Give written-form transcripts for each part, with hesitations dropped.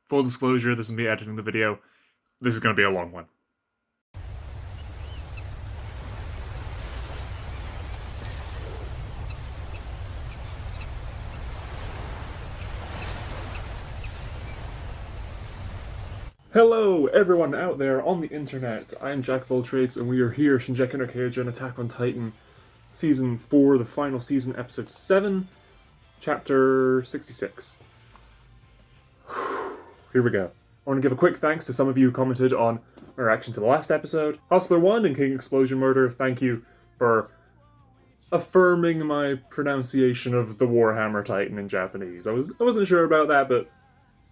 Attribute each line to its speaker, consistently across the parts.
Speaker 1: Full disclosure, this is me editing the video. This is going to be a long one. Hello, everyone out there on the internet. I am Jack of all trades, and we are here, Shingeki No Kyojin, Attack on Titan, Season 4, the final season, Episode 7, Chapter 66. Here we go. I want to give a quick thanks to some of you who commented on my reaction to the last episode. Hustler1 and King Explosion Murder, thank you for affirming my pronunciation of the Warhammer Titan in Japanese. I wasn't sure about that, but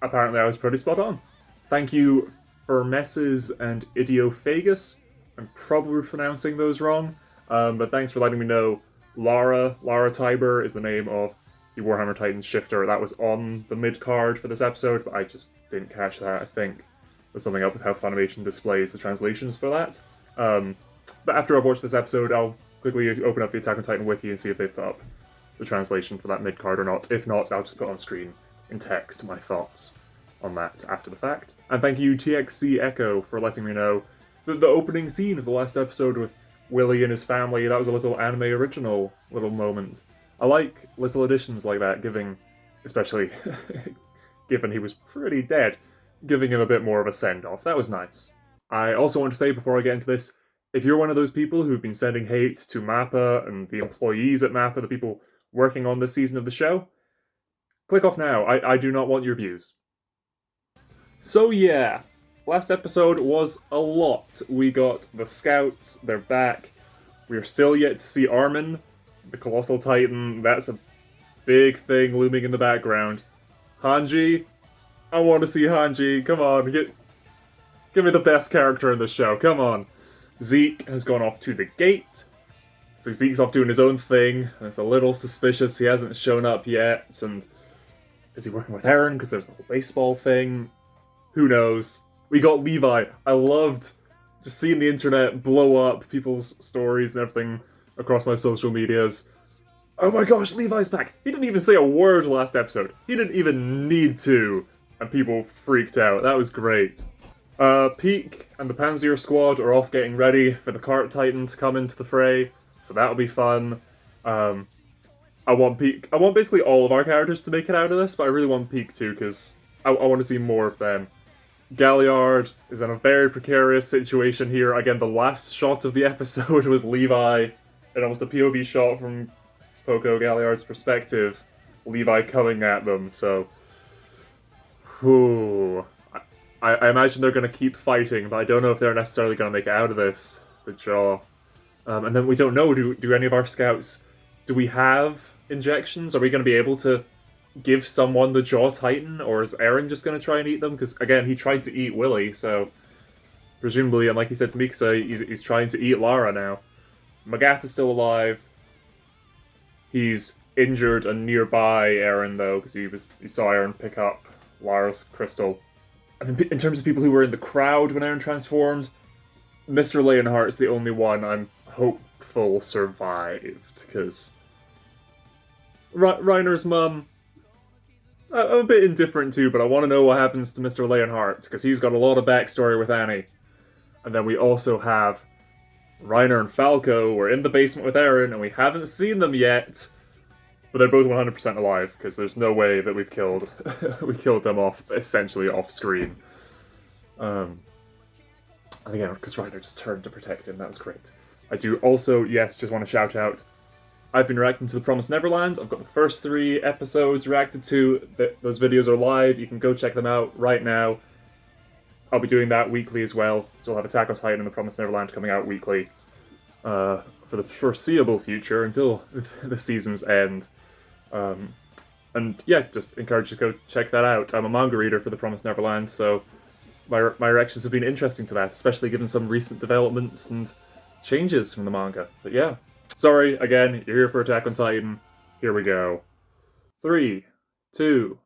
Speaker 1: apparently I was pretty spot on. Thank you for Messes and Idiophagus. I'm probably pronouncing those wrong, but thanks for letting me know. Lara Tiber is the name of the Warhammer Titan shifter that was on the mid-card for this episode, but I just didn't catch that. I think there's something up with how Funimation displays the translations for that. But after I've watched this episode, I'll quickly open up the Attack on Titan wiki and see if they've put up the translation for that mid-card or not. If not, I'll just put on screen in text my thoughts on that after the fact. And thank you TXC Echo for letting me know that the opening scene of the last episode with Willy and his family, that was a little anime original little moment. I like little additions like that, giving, especially given he was pretty dead, giving him a bit more of a send-off. That was nice. I also want to say before I get into this, if you're one of those people who've been sending hate to MAPPA and the employees at MAPPA, the people working on this season of the show, click off now. I do not want your views. So yeah, last episode was a lot. We got the scouts, they're back. We are still yet to see Armin, the Colossal Titan. That's a big thing looming in the background. Hanji, I want to see Hanji. Come on, give me the best character in the show. Come on. Zeke has gone off to the gate. So Zeke's off doing his own thing. And it's a little suspicious he hasn't shown up yet. And is he working with Eren? Because there's the whole baseball thing. Who knows? We got Levi. I loved just seeing the internet blow up, people's stories and everything across my social medias. Oh my gosh, Levi's back! He didn't even say a word last episode. He didn't even need to. And people freaked out. That was great. Peak and the Panzer squad are off getting ready for the Cart Titan to come into the fray. So that'll be fun. I want basically all of our characters to make it out of this, but I really want Peak too, because I want to see more of them. Galliard is in a very precarious situation here. Again, the last shot of the episode was Levi, and almost a POV shot from Poco Galliard's perspective. Levi coming at them, so... Whew. I imagine they're going to keep fighting, but I don't know if they're necessarily going to make it out of this. The jaw. And then we don't know, do any of our scouts... Do we have injections? Are we going to be able to give someone the Jaw Titan, or is Eren just going to try and eat them? Because, again, he tried to eat Willy, so... Presumably, and like he said to Mikasa, he's trying to eat Lara now. Magath is still alive. He's injured and nearby Eren, though, because he saw Eren pick up Lara's crystal. And in terms of people who were in the crowd when Eren transformed, Mr. Leonhardt's the only one I'm hopeful survived, because... Reiner's mum... I'm a bit indifferent too, but I want to know what happens to Mr. Leonhardt, because he's got a lot of backstory with Annie. And then we also have Reiner and Falco. We're in the basement with Eren, and we haven't seen them yet. But they're both 100% alive, because there's no way that we've killed we killed them off, essentially off screen. And again, because Reiner just turned to protect him, that was great. I do also, yes, just want to shout out, I've been reacting to The Promised Neverland. I've got the first 3 episodes reacted to. Those videos are live. You can go check them out right now. I'll be doing that weekly as well. So I'll have Attack on Titan and The Promised Neverland coming out weekly for the foreseeable future until the season's end. And yeah, just encourage you to go check that out. I'm a manga reader for The Promised Neverland, so my reactions have been interesting to that, especially given some recent developments and changes from the manga. But yeah. Sorry, again, you're here for Attack on Titan. Here we go. 3, 2,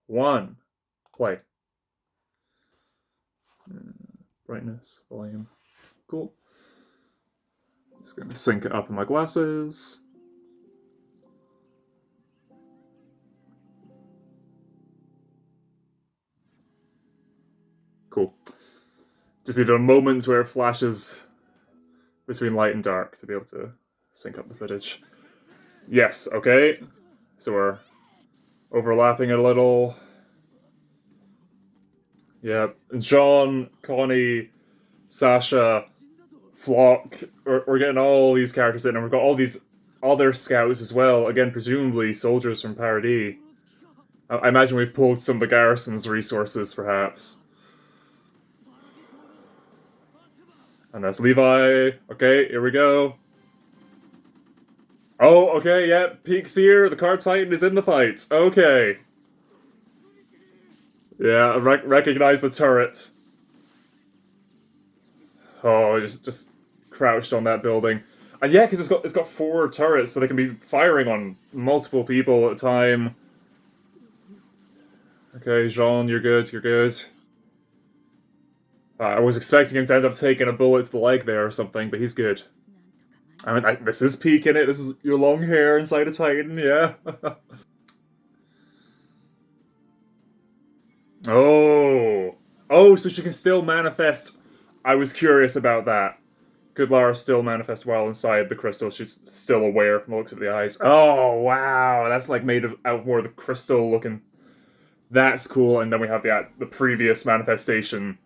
Speaker 1: 1, play. Brightness, volume. Cool. Just gonna sync it up in my glasses. Cool. Just need a moment where it flashes between light and dark to be able to sync up the footage. Yes, okay. So we're overlapping it a little. Yeah, Jean, Connie, Sasha, Flock. We're getting all these characters in, and we've got all these other scouts as well. Again, presumably soldiers from Paradis. I imagine we've pulled some of the garrison's resources, perhaps. And that's Levi. Okay, here we go. Oh, okay, yeah, Peak's here. The Card Titan is in the fight. Okay. Yeah, recognize the turret. Oh, just crouched on that building. And yeah, because it's got 4 turrets, so they can be firing on multiple people at a time. Okay, Jean, you're good, you're good. I was expecting him to end up taking a bullet to the leg there or something, but he's good. I mean, this is Peak in it. This is your long hair inside a Titan, yeah. Oh. Oh, so she can still manifest. I was curious about that. Could Lara still manifest while inside the crystal? She's still aware from the looks of the eyes. Oh, wow. That's like made out of more of the crystal looking. That's cool. And then we have the previous manifestation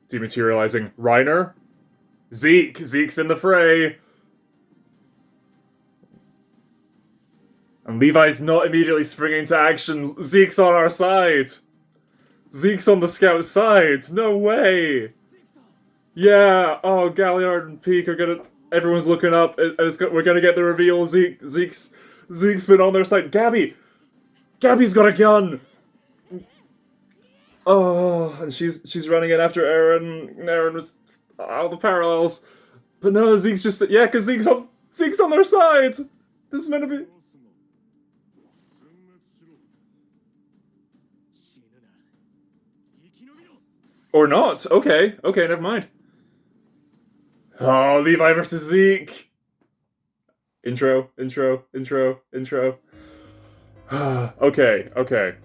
Speaker 1: dematerializing. Reiner? Zeke's in the fray. And Levi's not immediately springing into action. Zeke's on our side. Zeke's on the scout's side. No way. Yeah. Oh, Galliard and Peak are gonna. Everyone's looking up. We're gonna get the reveal. Zeke's been on their side. Gabby's got a gun. Oh, and she's running in after Eren. Eren was all the parallels, but no, Zeke's just because Zeke's on their side. This is meant to be. Or not. Okay, never mind. Oh, Levi versus Zeke. Intro. Okay.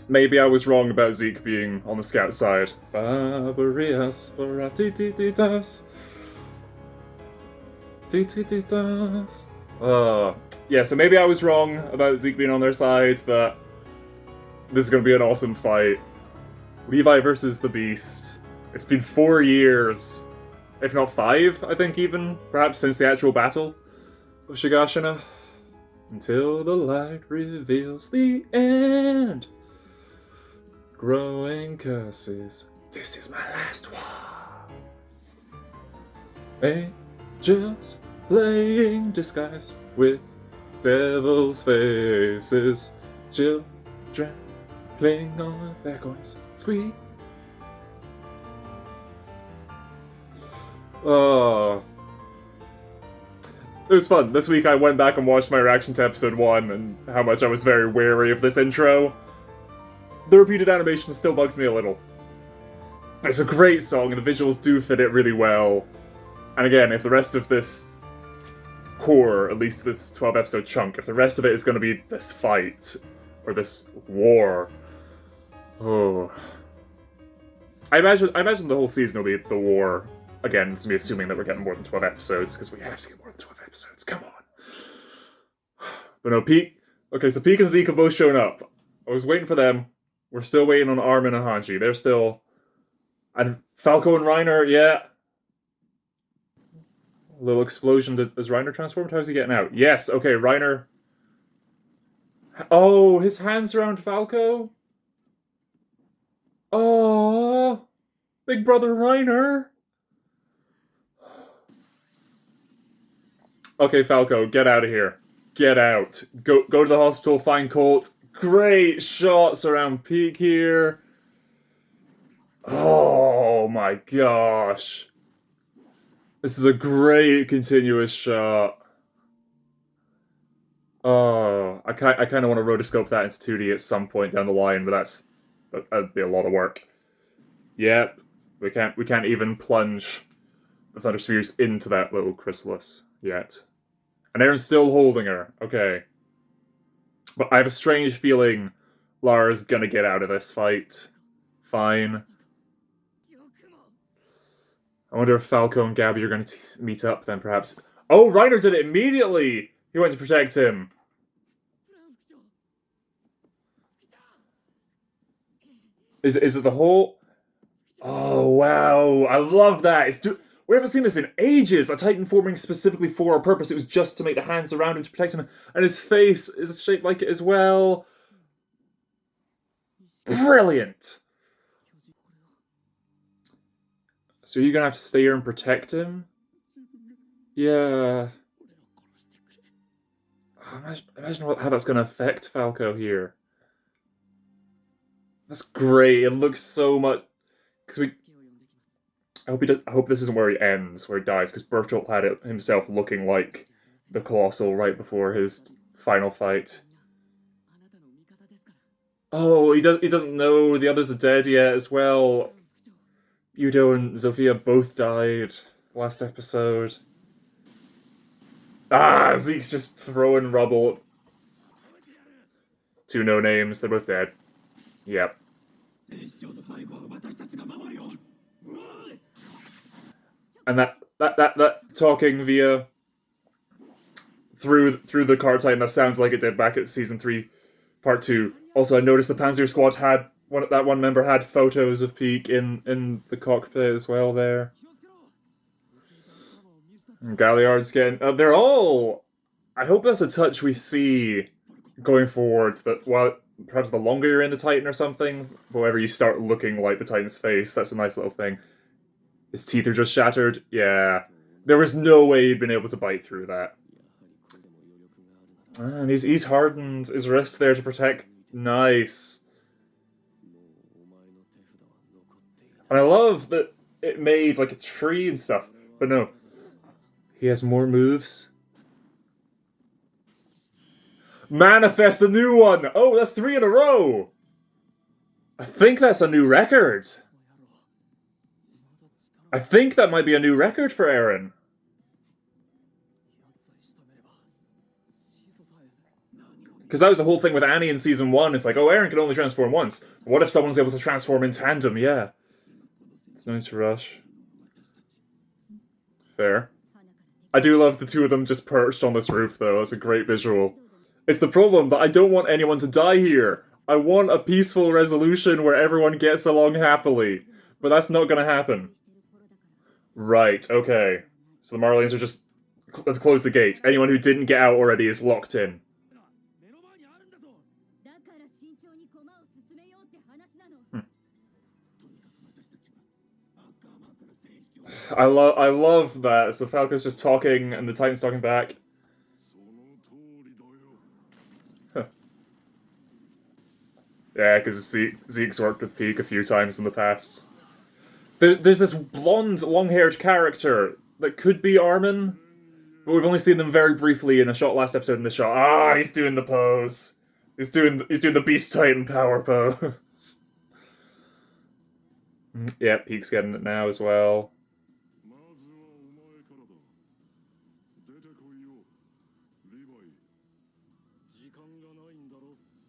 Speaker 1: Maybe I was wrong about Zeke being on the scout side. Barbarias, yeah, so maybe I was wrong about Zeke being on their side, but this is gonna be an awesome fight. Levi versus the Beast. It's been 4 years, if not 5, I think even, perhaps since the actual battle of Shigashina. Until the light reveals the end. Growing curses. This is my last one. Angels playing disguise with devil's faces. Children playing on their coins. Squeak. Oh. It was fun. This week I went back and watched my reaction to episode 1 and how much I was very wary of this intro. The repeated animation still bugs me a little. It's a great song and the visuals do fit it really well. And again, if the rest of this core, at least this 12 episode chunk, if the rest of it is going to be this fight, or this war, oh. I imagine the whole season will be the war. Again, it's me assuming that we're getting more than 12 episodes, because we have to get more than 12 episodes, come on. But no, Peak. Okay, so Peak and Zeke have both shown up. I was waiting for them. We're still waiting on Armin and Hanji. They're still... And Falco and Reiner, yeah. A little explosion. Is Reiner transformed? How's he getting out? Yes, okay, Reiner... Oh, his hands around Falco? Oh, Big Brother Reiner. Okay, Falco, get out of here. Get out. Go to the hospital, find Colt. Great shots around Peak here. Oh my gosh. This is a great continuous shot. Oh, I kind of want to rotoscope that into 2D at some point down the line, but that'd be a lot of work. Yep, we can't even plunge the Thunder Spheres into that little chrysalis yet. And Eren's still holding her. Okay. But I have a strange feeling Lara's gonna get out of this fight. Fine. I wonder if Falco and Gabby are going to meet up then, perhaps. Oh, Reiner did it immediately! He went to protect him. Is it the whole... Oh, wow. I love that. We haven't seen this in ages. A Titan forming specifically for a purpose. It was just to make the hands around him to protect him. And his face is shaped like it as well. Brilliant. So you're going to have to stay here and protect him? Yeah. Imagine how that's going to affect Falco here. That's great. It looks so much... Because I hope this isn't where he ends, where he dies, because Bertolt had it himself looking like the Colossal right before his final fight. Oh, he doesn't know the others are dead yet as well. Udo and Zofia both died last episode. Ah, Zeke's just throwing rubble. 2 no-names, they're both dead. Yep. And that talking via through the car Titan, that sounds like it did back at season 3, part 2. Also, I noticed the Panzer Squad had one member had photos of Peak in the cockpit as well there. And Galliard's getting... they're all... I hope that's a touch we see going forward, that while perhaps the longer you're in the Titan or something, whenever you start looking like the Titan's face, that's a nice little thing. His teeth are just shattered? Yeah. There was no way he'd been able to bite through that. And he's hardened his wrist there to protect. Nice. And I love that it made like a tree and stuff, but no. He has more moves. Manifest a new one! Oh, that's 3 in a row! I think that's a new record. I think that might be a new record for Eren. Because that was the whole thing with Annie in season 1. It's like, oh, Eren can only transform once. But what if someone's able to transform in tandem? Yeah. It's no need to rush. Fair. I do love the 2 of them just perched on this roof, though. It's a great visual. It's the problem that I don't want anyone to die here. I want a peaceful resolution where everyone gets along happily. But that's not going to happen. Right, okay. So the Marlians are just... have closed the gate. Anyone who didn't get out already is locked in. I love that. So Falco's just talking and the Titan's talking back. Huh. Yeah, because Zeke's worked with Peak a few times in the past. There's this blonde, long-haired character that could be Armin, but we've only seen them very briefly in a shot last episode in the shot. Ah, he's doing the pose. He's doing the Beast Titan power pose. Yeah, Peak's getting it now as well.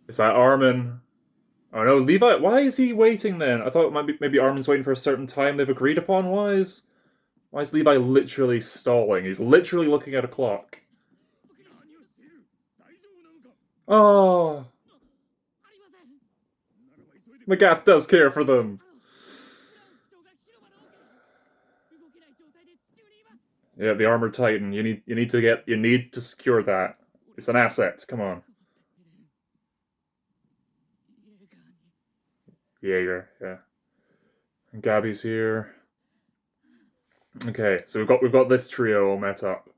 Speaker 1: Is that Armin? Oh no, Levi, why is he waiting then? I thought maybe Armin's waiting for a certain time they've agreed upon. Why is Levi literally stalling? He's literally looking at a clock. Oh. Magath does care for them. Yeah, the armored Titan. You need to secure that. It's an asset. Come on. Jaeger, yeah. And Gabby's here. Okay, so we've got this trio all met up.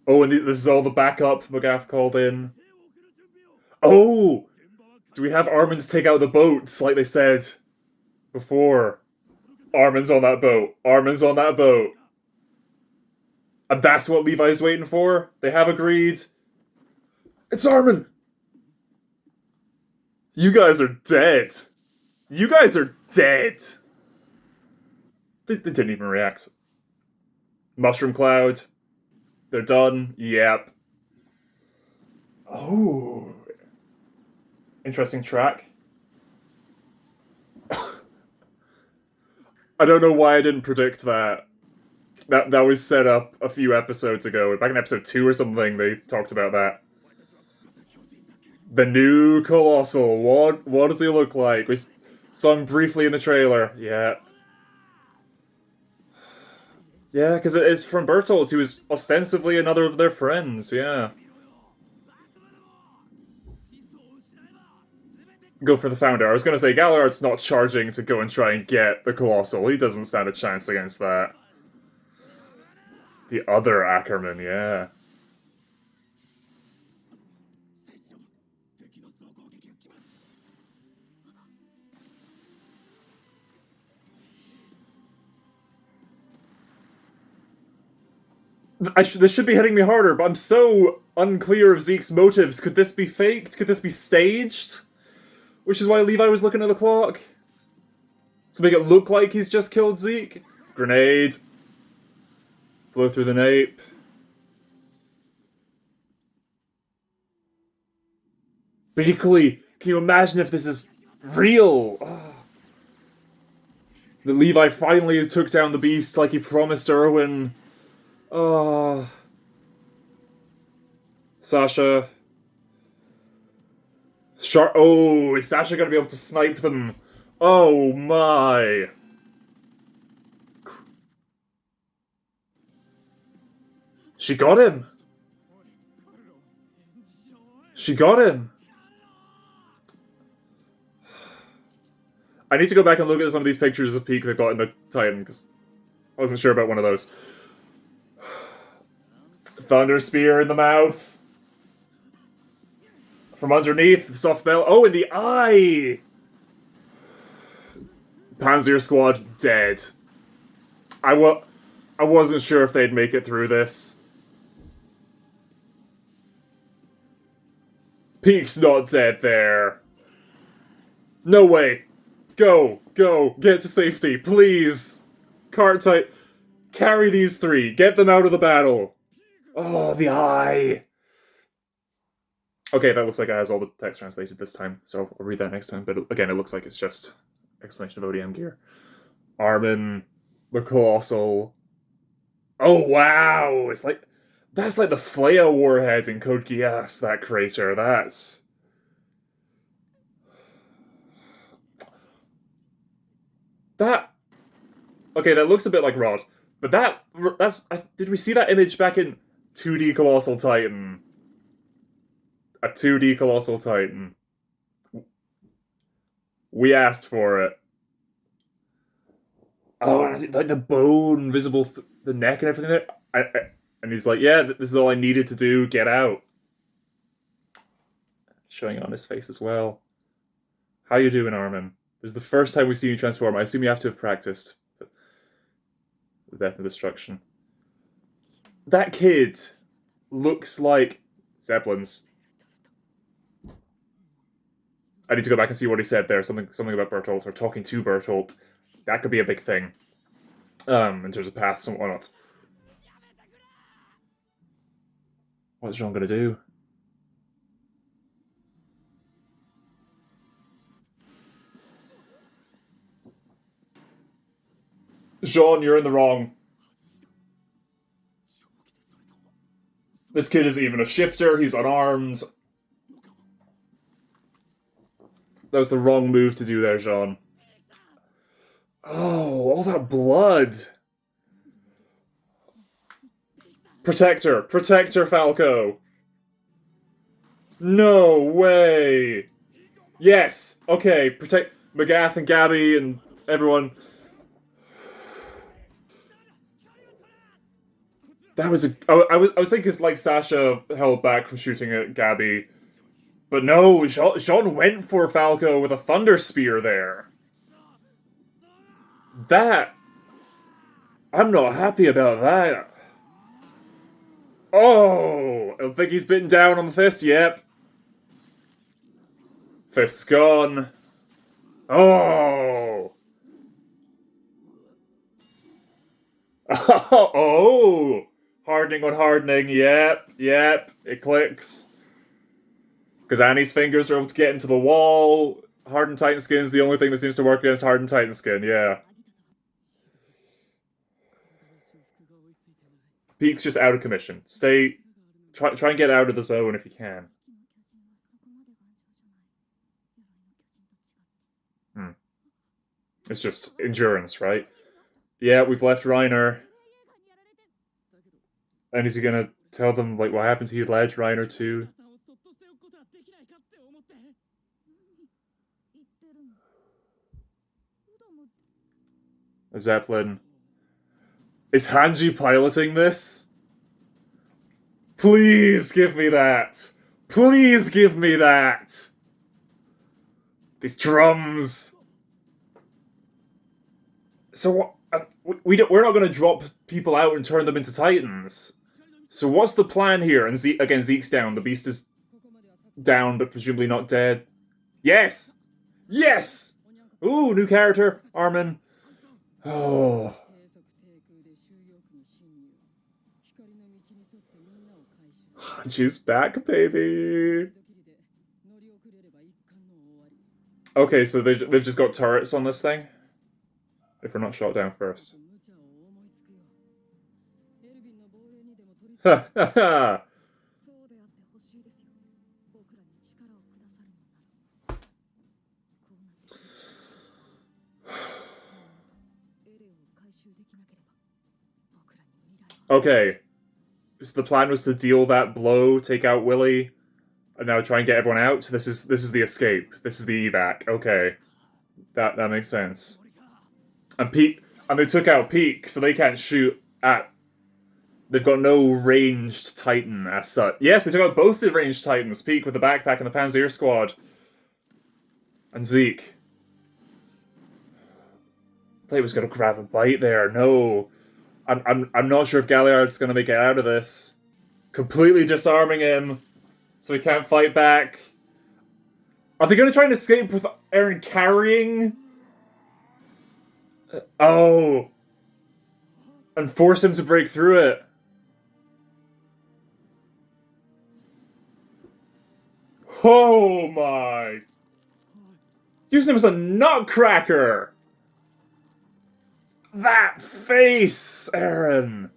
Speaker 1: Oh, and this is all the backup Magath called in. Oh! Do we have Armin's take out the boats, like they said before? Armin's on that boat. Armin's on that boat. And that's what Levi's waiting for? They have agreed. It's Armin! You guys are dead. You guys are dead. They didn't even react. Mushroom Cloud. They're done. Yep. Oh. Interesting track. I don't know why I didn't predict that. That was set up a few episodes ago. Back in episode 2 or something, they talked about that. The new Colossal. What does he look like? We saw him briefly in the trailer. Yeah. Yeah, because it is from Bertolt, who is ostensibly another of their friends, yeah. Go for the Founder. I was gonna say, Galliard's not charging to go and try and get the Colossal. He doesn't stand a chance against that. The other Ackerman, yeah. This should be hitting me harder, but I'm so unclear of Zeke's motives. Could this be faked? Could this be staged? Which is why Levi was looking at the clock. To make it look like he's just killed Zeke. Grenade. Blow through the nape. But equally, can you imagine if this is real? Oh. That Levi finally took down the beast like he promised Erwin. Oh. Sasha. Oh, is Sasha gonna be able to snipe them? Oh my. She got him. She got him. I need to go back and look at some of these pictures of Peak they've got in the Titan, because I wasn't sure about one of those. Thunder Spear in the mouth. From underneath, soft bell. Oh, in the eye! Panzer Squad dead. I wasn't sure if they'd make it through this. Peak's not dead there. No way. Go, get to safety, please. Cart type. Carry these three. Get them out of the battle. Oh, the eye. Okay, that looks like it has all the text translated this time, so I'll read that next time. But again, it looks like it's just explanation of ODM gear. Armin, the Colossal. Oh, wow! It's like... That's like the Flea warhead in Code Geass, that crater. That's... That... Okay, that looks a bit like Rod. But that's... Did we see that image back in 2D Colossal Titan? A 2D Colossal Titan. We asked for it. Oh, like the bone visible, the neck and everything there. And he's like, yeah, this is all I needed to do, get out. Showing it on his face as well. How you doing, Armin? This is the first time we see you transform. I assume you have to have practiced. The death and destruction. That kid looks like Zeppelin's. I need to go back and see what he said there. Something about Bertolt, or talking to Bertolt. That could be a big thing. In terms of paths and whatnot. What's Jean gonna do? Jean, you're in the wrong. This kid isn't even a shifter, he's unarmed. That was the wrong move to do there, Jean. Oh, all that blood. Protector, Falco. No way. Yes, okay, protect Magath and Gabby and everyone. That was I was thinking it's like Sasha held back from shooting at Gabby. But no, Jean went for Falco with a Thunder Spear there. That... I'm not happy about that. Oh! I think he's bitten down on the fist, yep. Fist's gone. Oh! Oh! Hardening on hardening, yep, it clicks. Because Annie's fingers are able to get into the wall. Hardened Titan skin is the only thing that seems to work against Hardened Titan skin, yeah. Peak's just out of commission. Try and get out of the zone if you can. It's just endurance, right? Yeah, we've left Reiner. And is he gonna tell them, like, what happened to you led Reiner to? A Zeppelin. Is Hanji piloting this? Please give me that! Please give me that! These drums! So what? We're not going to drop people out and turn them into titans. So what's the plan here? And again, Zeke's down. The beast is down, but presumably not dead. Yes! Yes! Ooh, new character. Armin. Oh. She's back, baby. Okay, so they've just got turrets on this thing? If we're not shot down first. Ha ha ha! Okay. So the plan was to deal that blow, take out Willy, and now try and get everyone out. So this is the escape. This is the evac. Okay. That makes sense. And they took out Peak, so they can't shoot at. They've got no ranged Titan as such. Yes, they took out both the ranged Titans. Peak with the backpack and the Panzer Squad. And Zeke. I thought he was gonna grab a bite there. No. I'm not sure if Galliard's gonna make it out of this. Completely disarming him, so he can't fight back. Are they gonna try and escape with Eren carrying? Oh. And force him to break through it. Oh my. Using him as a nutcracker. That face, Eren.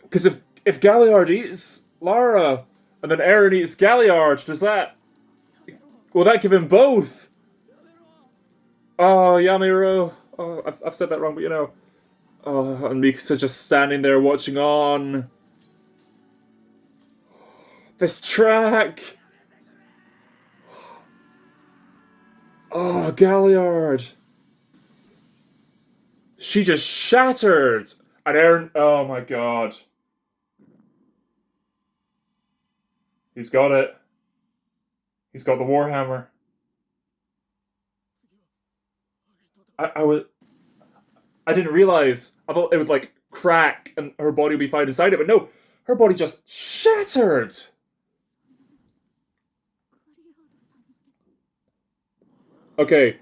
Speaker 1: Because if Galliard eats Lara, and then Eren eats Galliard, does that... Will that give him both? Oh, Yamiro. Oh, I've said that wrong, but you know. Oh, and Mikasa just standing there watching on. This track. Oh, Galliard. She just shattered. And Eren, oh my god. He's got it. He's got the warhammer. I didn't realize. I thought it would like crack and her body would be fine inside it, but no, her body just shattered. Okay,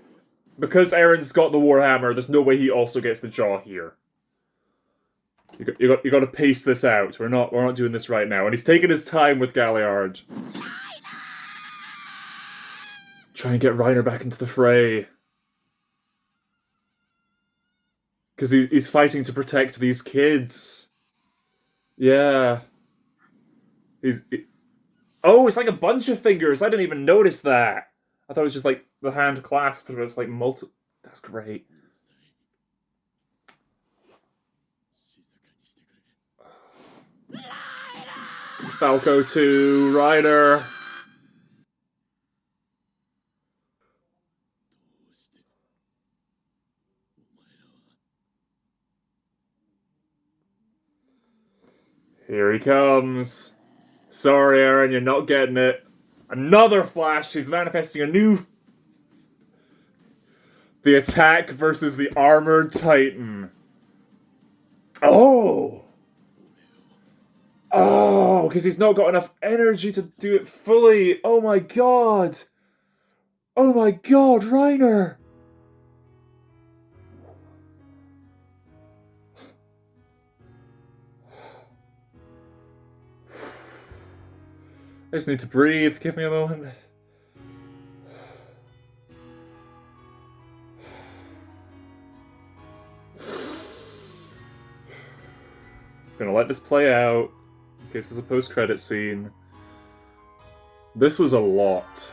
Speaker 1: because Eren's got the warhammer, there's no way he also gets the jaw here. You got to pace this out. We're not doing this right now. And he's taking his time with Galliard. Trying to get Reiner back into the fray. Because he's fighting to protect these kids. Yeah. Oh, it's like a bunch of fingers. I didn't even notice that. I thought it was just like the hand clasp, but it's like That's great. Falco to Reiner. Here he comes. Sorry, Eren, you're not getting it. Another flash. He's manifesting a new... The attack versus the armored titan. Oh! Oh, because he's not got enough energy to do it fully. Oh my god. Oh my god, Reiner. I just need to breathe. Give me a moment. gonna let this play out in case there's a post-credit scene. This was a lot.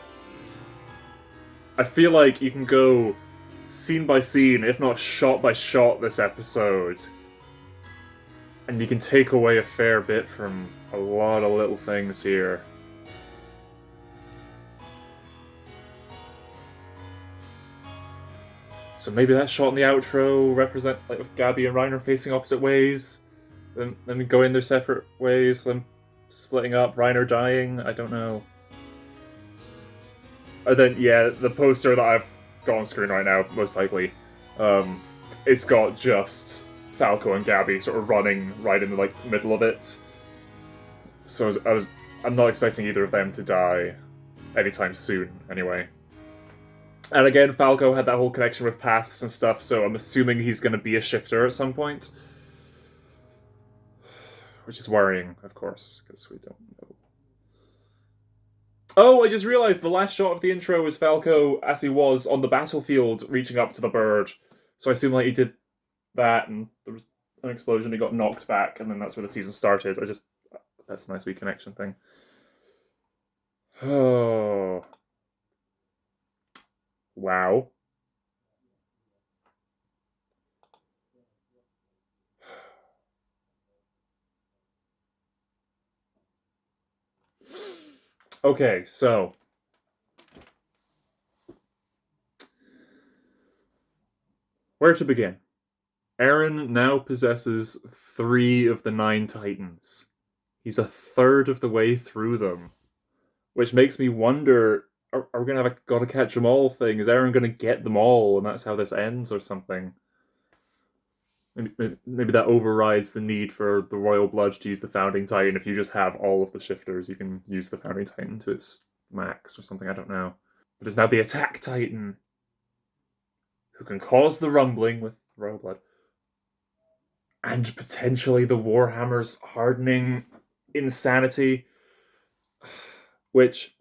Speaker 1: I feel like you can go scene by scene, if not shot by shot, this episode, and you can take away a fair bit from a lot of little things here. So maybe that shot in the outro represent like if Gabby and Reiner facing opposite ways, then we go in their separate ways, them splitting up, Reiner dying. I don't know. And then yeah, the poster that I've got on screen right now, most likely, it's got just Falco and Gabby sort of running right in the like middle of it. So I'm not expecting either of them to die anytime soon, anyway. And again, Falco had that whole connection with paths and stuff, so I'm assuming he's going to be a shifter at some point. Which is worrying, of course, because we don't know. Oh, I just realised the last shot of the intro was Falco as he was on the battlefield reaching up to the bird. So I assume like he did that and there was an explosion, he got knocked back, and then that's where the season started. That's a nice wee connection thing. Oh. Wow. Okay, so where to begin? Eren now possesses 3 of the 9 Titans. He's a third of the way through them, which makes me wonder: are we gonna have a gotta catch them all thing? Is Eren gonna get them all, and that's how this ends, or something? Maybe that overrides the need for the Royal Blood to use the Founding Titan. If you just have all of the shifters, you can use the Founding Titan to its max or something, I don't know. But it's now the Attack Titan, who can cause the rumbling with Royal Blood. And potentially the Warhammer's hardening insanity, which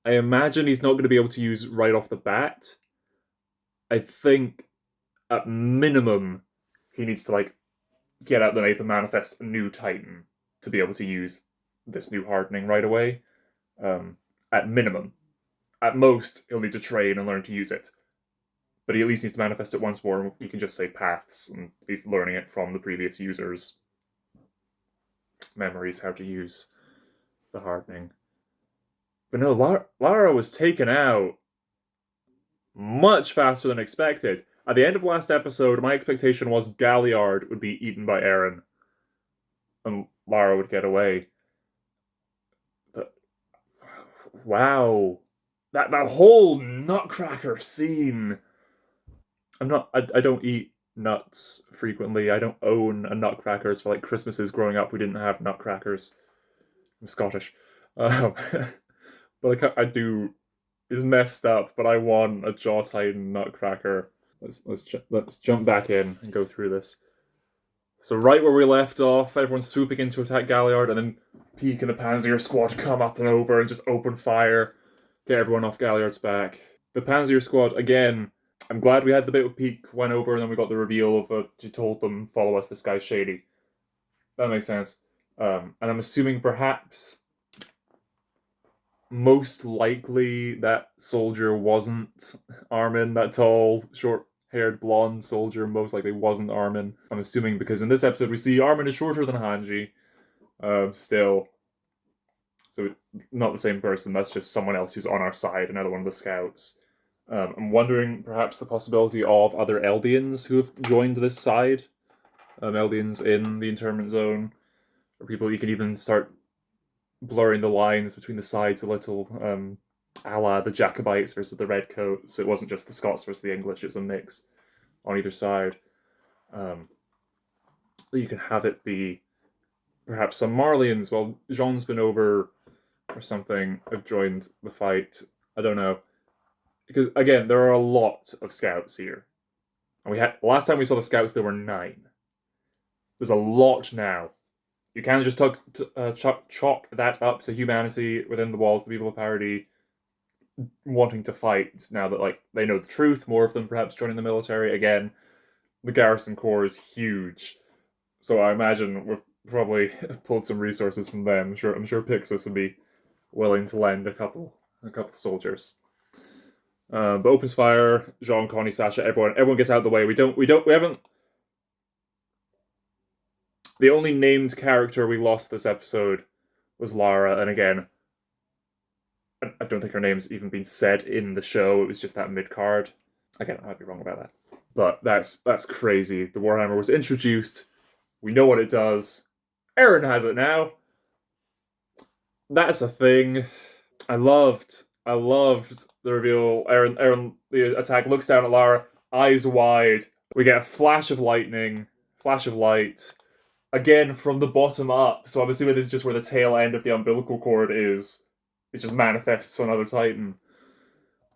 Speaker 1: I imagine he's not going to be able to use right off the bat. I think at minimum he needs to like get out the Nape and manifest a new Titan to be able to use this new hardening right away. At minimum. At most, he'll need to train and learn to use it. But he at least needs to manifest it once more, and you can just say paths, and he's learning it from the previous users' memories, how to use the hardening. But no, Lara was taken out much faster than expected. At the end of last episode, my expectation was Galliard would be eaten by Eren, and Lara would get away. But wow, that whole Nutcracker scene. I don't eat nuts frequently. I don't own a Nutcrackers for like Christmases growing up. We didn't have Nutcrackers. I'm Scottish. But like I do is messed up, but I want a Jaw Titan Nutcracker. Let's jump back in and go through this. So right where we left off, everyone's swooping in to attack Galliard, and then Peak and the Panzer Squad come up and over and just open fire, get everyone off Galliard's back. The Panzer Squad, again, I'm glad we had the bit with Peak went over and then we got the reveal of she told them, follow us, this guy's shady. That makes sense. And I'm assuming perhaps most likely that soldier wasn't Armin, that tall, short-haired blonde soldier most likely wasn't Armin. I'm assuming because in this episode we see Armin is shorter than Hanji, still. So not the same person, that's just someone else who's on our side, another one of the scouts. I'm wondering perhaps the possibility of other Eldians who have joined this side. Eldians in the internment zone, or people you can even start blurring the lines between the sides a little, a la the Jacobites versus the Redcoats. It wasn't just the Scots versus the English, it was a mix on either side. You can have it be perhaps some Marlians. Well, Jean's been over or something, have joined the fight. I don't know. Because, again, there are a lot of scouts here. And last time we saw the scouts, there were 9. There's a lot now. You can't just chalk that up to humanity within the walls, the people of Parody wanting to fight now that like they know the truth, more of them perhaps joining the military. Again, the Garrison Corps is huge. So I imagine we've probably pulled some resources from them. I'm sure Pixis would be willing to lend a couple soldiers. But opens fire. Jean, Connie, Sasha, everyone gets out of the way. We haven't. The only named character we lost this episode was Lara, and again, I don't think her name's even been said in the show. It was just that mid card. Again, I might be wrong about that, but that's crazy. The Warhammer was introduced. We know what it does. Eren has it now. That's a thing. I loved the reveal. Eren, the attack, looks down at Lara, eyes wide. We get a flash of lightning, flash of light, again from the bottom up. So I'm assuming this is just where the tail end of the umbilical cord is. It just manifests on another Titan.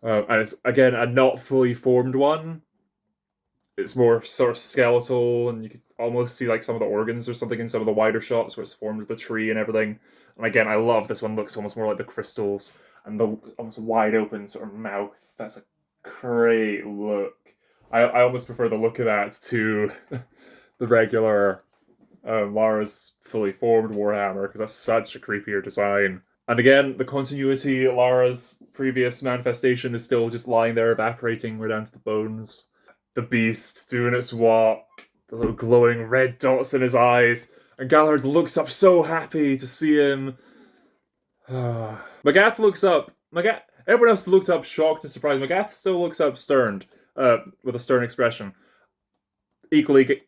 Speaker 1: And it's, again, a not fully formed one. It's more sort of skeletal, and you could almost see like some of the organs or something in some of the wider shots where it's formed with the tree and everything. And again, I love this one. Looks almost more like the crystals and the almost wide open sort of mouth. That's a great look. I almost prefer the look of that to the regular Lara's fully formed Warhammer, because that's such a creepier design. And again, the continuity, Lara's previous manifestation is still just lying there evaporating. We're down to the bones. The beast doing its walk, the little glowing red dots in his eyes, and Gallard looks up so happy to see him. Magath looks up. Everyone else looked up shocked and surprised. Magath still looks up stern, with a stern expression. Equally,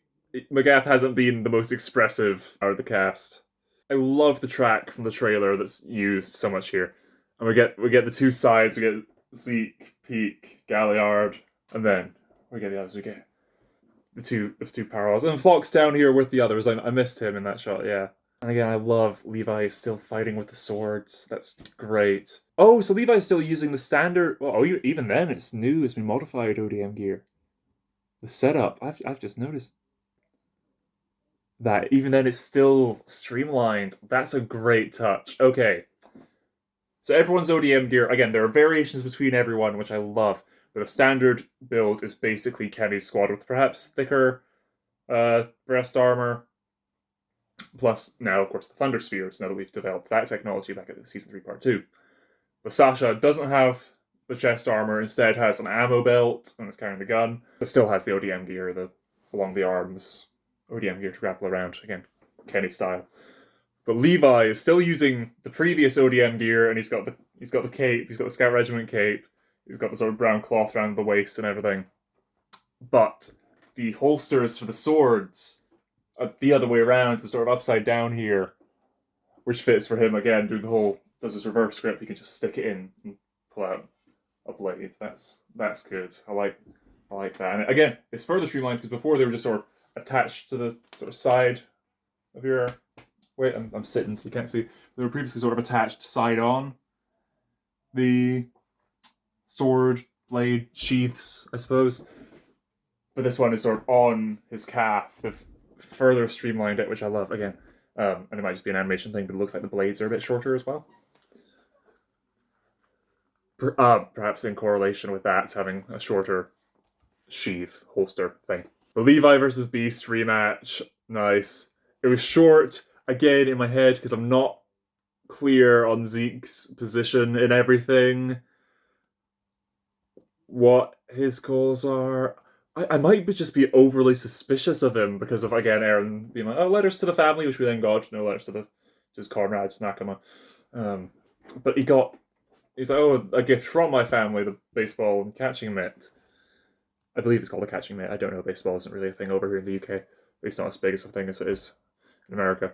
Speaker 1: Magath hasn't been the most expressive out of the cast. I love the track from the trailer that's used so much here. And we get the two sides. We get Zeke, Peak, Galliard, and then we get the others. We get the two parallels. And Flock's down here with the others. I missed him in that shot, yeah. And again, I love Levi still fighting with the swords. That's great. Oh, so Levi's still using the standard... Oh, even then, it's new. It's been modified ODM gear. The setup, I've just noticed that. Even then, it's still streamlined. That's a great touch. Okay. So everyone's ODM gear, again, there are variations between everyone, which I love. But the standard build is basically Kenny's squad with perhaps thicker breast armor. Plus, now, of course, the Thunder Spears, now that we've developed that technology back at Season 3 Part 2. But Sasha doesn't have the chest armor, instead has an ammo belt, and is carrying the gun, but still has the ODM gear, along the arms, ODM gear to grapple around, again, Kenny style. But Levi is still using the previous ODM gear, and he's got the cape, he's got the Scout Regiment cape, he's got the sort of brown cloth around the waist and everything. But the holsters for the swords are the other way around, the sort of upside down here, which fits for him again. Does his reverse grip, he can just stick it in and pull out a blade. That's good. I like that. And again, it's further streamlined because before they were just sort of attached to the sort of side of your... Wait, I'm sitting so you can't see. They were previously sort of attached side on. The sword blade sheaths, I suppose. But this one is sort of on his calf. They've further streamlined it, which I love. Again, and it might just be an animation thing, but it looks like the blades are a bit shorter as well. Perhaps in correlation with that, having a shorter sheath holster thing. The Levi versus Beast rematch, nice. It was short, again, in my head, because I'm not clear on Zeke's position in everything. What his goals are. I might just be overly suspicious of him because of, again, Eren being like, oh, letters to the family, which we then got, no letters to his comrades, Nakama. But he's like, oh, a gift from my family, the baseball and catching mitt. I believe it's called a catching mitt. I don't know, baseball isn't really a thing over here in the UK. At least not as big as a thing as it is in America.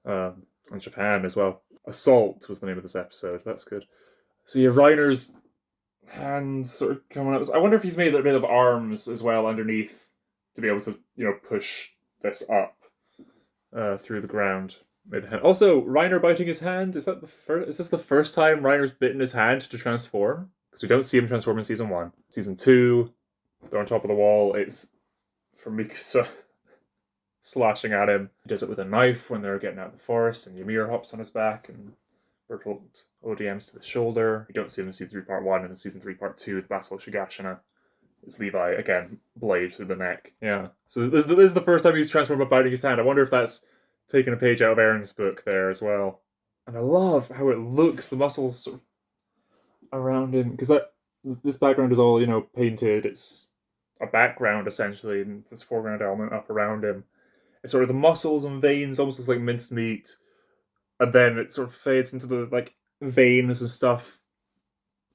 Speaker 1: And Japan as well. Assault was the name of this episode. That's good. So yeah, Reiner's hands sort of coming up. I wonder if he's made a bit of arms as well underneath to be able to, push this up through the ground. Also, Reiner biting his hand. Is this the first time Reiner's bitten his hand to transform? Because we don't see him transform in Season 1. Season 2, they're on top of the wall. It's from Mikasa slashing at him. He does it with a knife when they're getting out of the forest, and Ymir hops on his back, and Bertolt ODMs to the shoulder. We don't see him in Season 3 Part 1, and in Season 3 Part 2, the Battle of Shigashina. It's Levi, again, blade through the neck. Yeah. So this is the first time he's transformed by biting his hand. I wonder if that's taken a page out of Aaron's book there as well. And I love how it looks, the muscles sort of around him, because this background is all, painted. It's a background, essentially, and this foreground element up around him. It's sort of the muscles and veins, almost looks like minced meat. And then it sort of fades into the, veins and stuff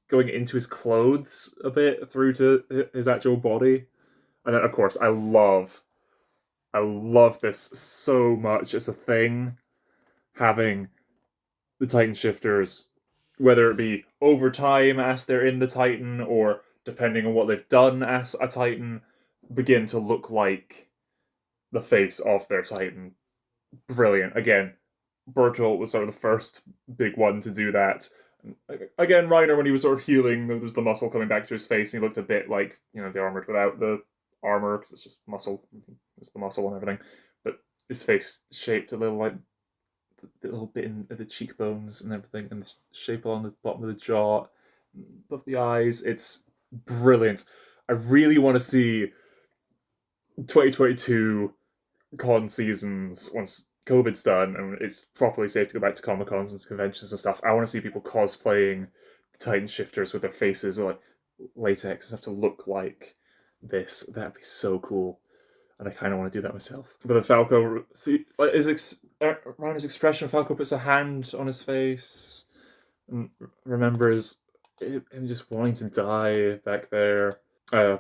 Speaker 1: going into his clothes a bit through to his actual body. And then, of course, I love this so much as a thing, having the Titan shifters, whether it be over time as they're in the Titan, or depending on what they've done as a Titan, begin to look like the face of their Titan. Brilliant. Again, Bertolt was sort of the first big one to do that. Again, Reiner, when he was sort of healing, there was the muscle coming back to his face, and he looked a bit like, the Armored without the armor, because it's just muscle. It's the muscle and everything. But his face shaped a little like the little bit in the cheekbones and everything, and the shape on the bottom of the jaw, above the eyes. It's brilliant. I really want to see 2022 con seasons once COVID's done and it's properly safe to go back to Comic Cons and conventions and stuff. I want to see people cosplaying the Titan shifters with their faces or like latex and stuff to look like this. That'd be so cool. And I kind of want to do that myself. But then Falco, see, like Reiner's expression, Falco puts a hand on his face and remembers him just wanting to die back there.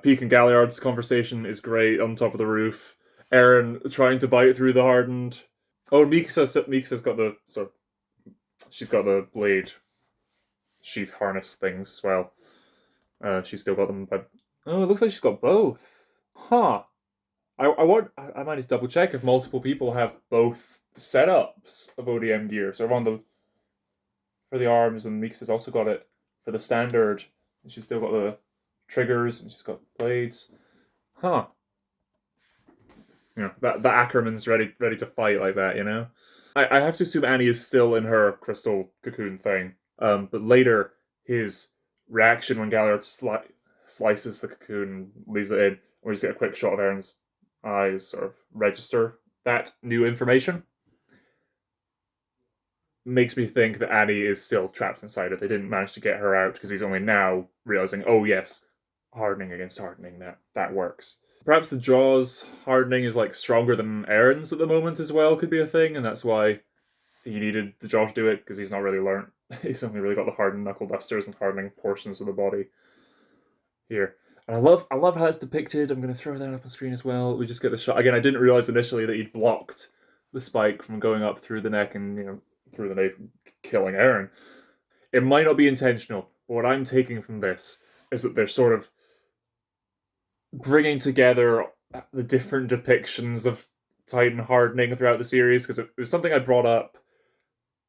Speaker 1: Peak and Galliard's conversation is great on top of the roof. Eren trying to bite through the hardened. Oh, Mikasa's got the she's got the blade sheath harness things as well. She's still got them, but it looks like she's got both. Huh. I might need to double check if multiple people have both setups of ODM gear. So for the arms, and Mika's also got it for the standard. She's still got the triggers and she's got blades. Huh. The Ackerman's ready to fight like that, I have to assume Annie is still in her crystal cocoon thing. But later, his reaction when Galliard slices the cocoon and leaves it in, we just get a quick shot of Eren's eyes sort of register that new information. Makes me think that Annie is still trapped inside it. They didn't manage to get her out because he's only now realizing, oh yes, hardening against hardening, that works. Perhaps the Jaws hardening is stronger than Eren's at the moment as well, could be a thing, and that's why he needed the Jaw to do it, because he's not really learnt. He's only really got the hardened knuckle dusters and hardening portions of the body here. And I love how it's depicted. I'm going to throw that up on screen as well. We just get the shot. Again, I didn't realise initially that he'd blocked the spike from going up through the neck and, through the nape, killing Eren. It might not be intentional, but what I'm taking from this is that they're sort of bringing together the different depictions of Titan hardening throughout the series, because it was something I brought up,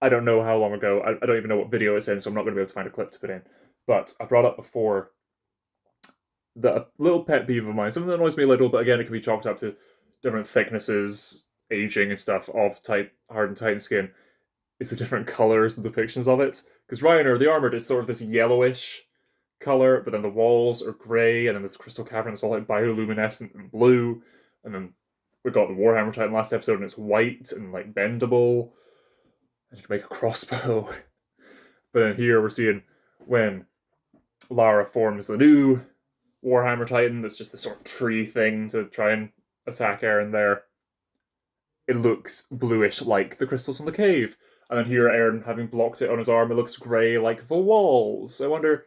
Speaker 1: I don't know how long ago. I don't even know what video it's in, so I'm not going to be able to find a clip to put in. But I brought up before that a little pet peeve of mine, something that annoys me a little, but again, it can be chalked up to different thicknesses, aging and stuff of hardened Titan skin, is the different colours and depictions of it. Because Reiner, the Armored, is sort of this yellowish colour, but then the walls are grey, and then there's the crystal cavern that's all bioluminescent and blue, and then we got the Warhammer Titan last episode, and it's white and bendable, and you can make a crossbow. But then here we're seeing when Lara forms the new Warhammer Titan, that's just this sort of tree thing to try and attack Eren there. It looks bluish like the crystals from the cave. And then here, Eren, having blocked it on his arm, it looks grey like the walls. I wonder,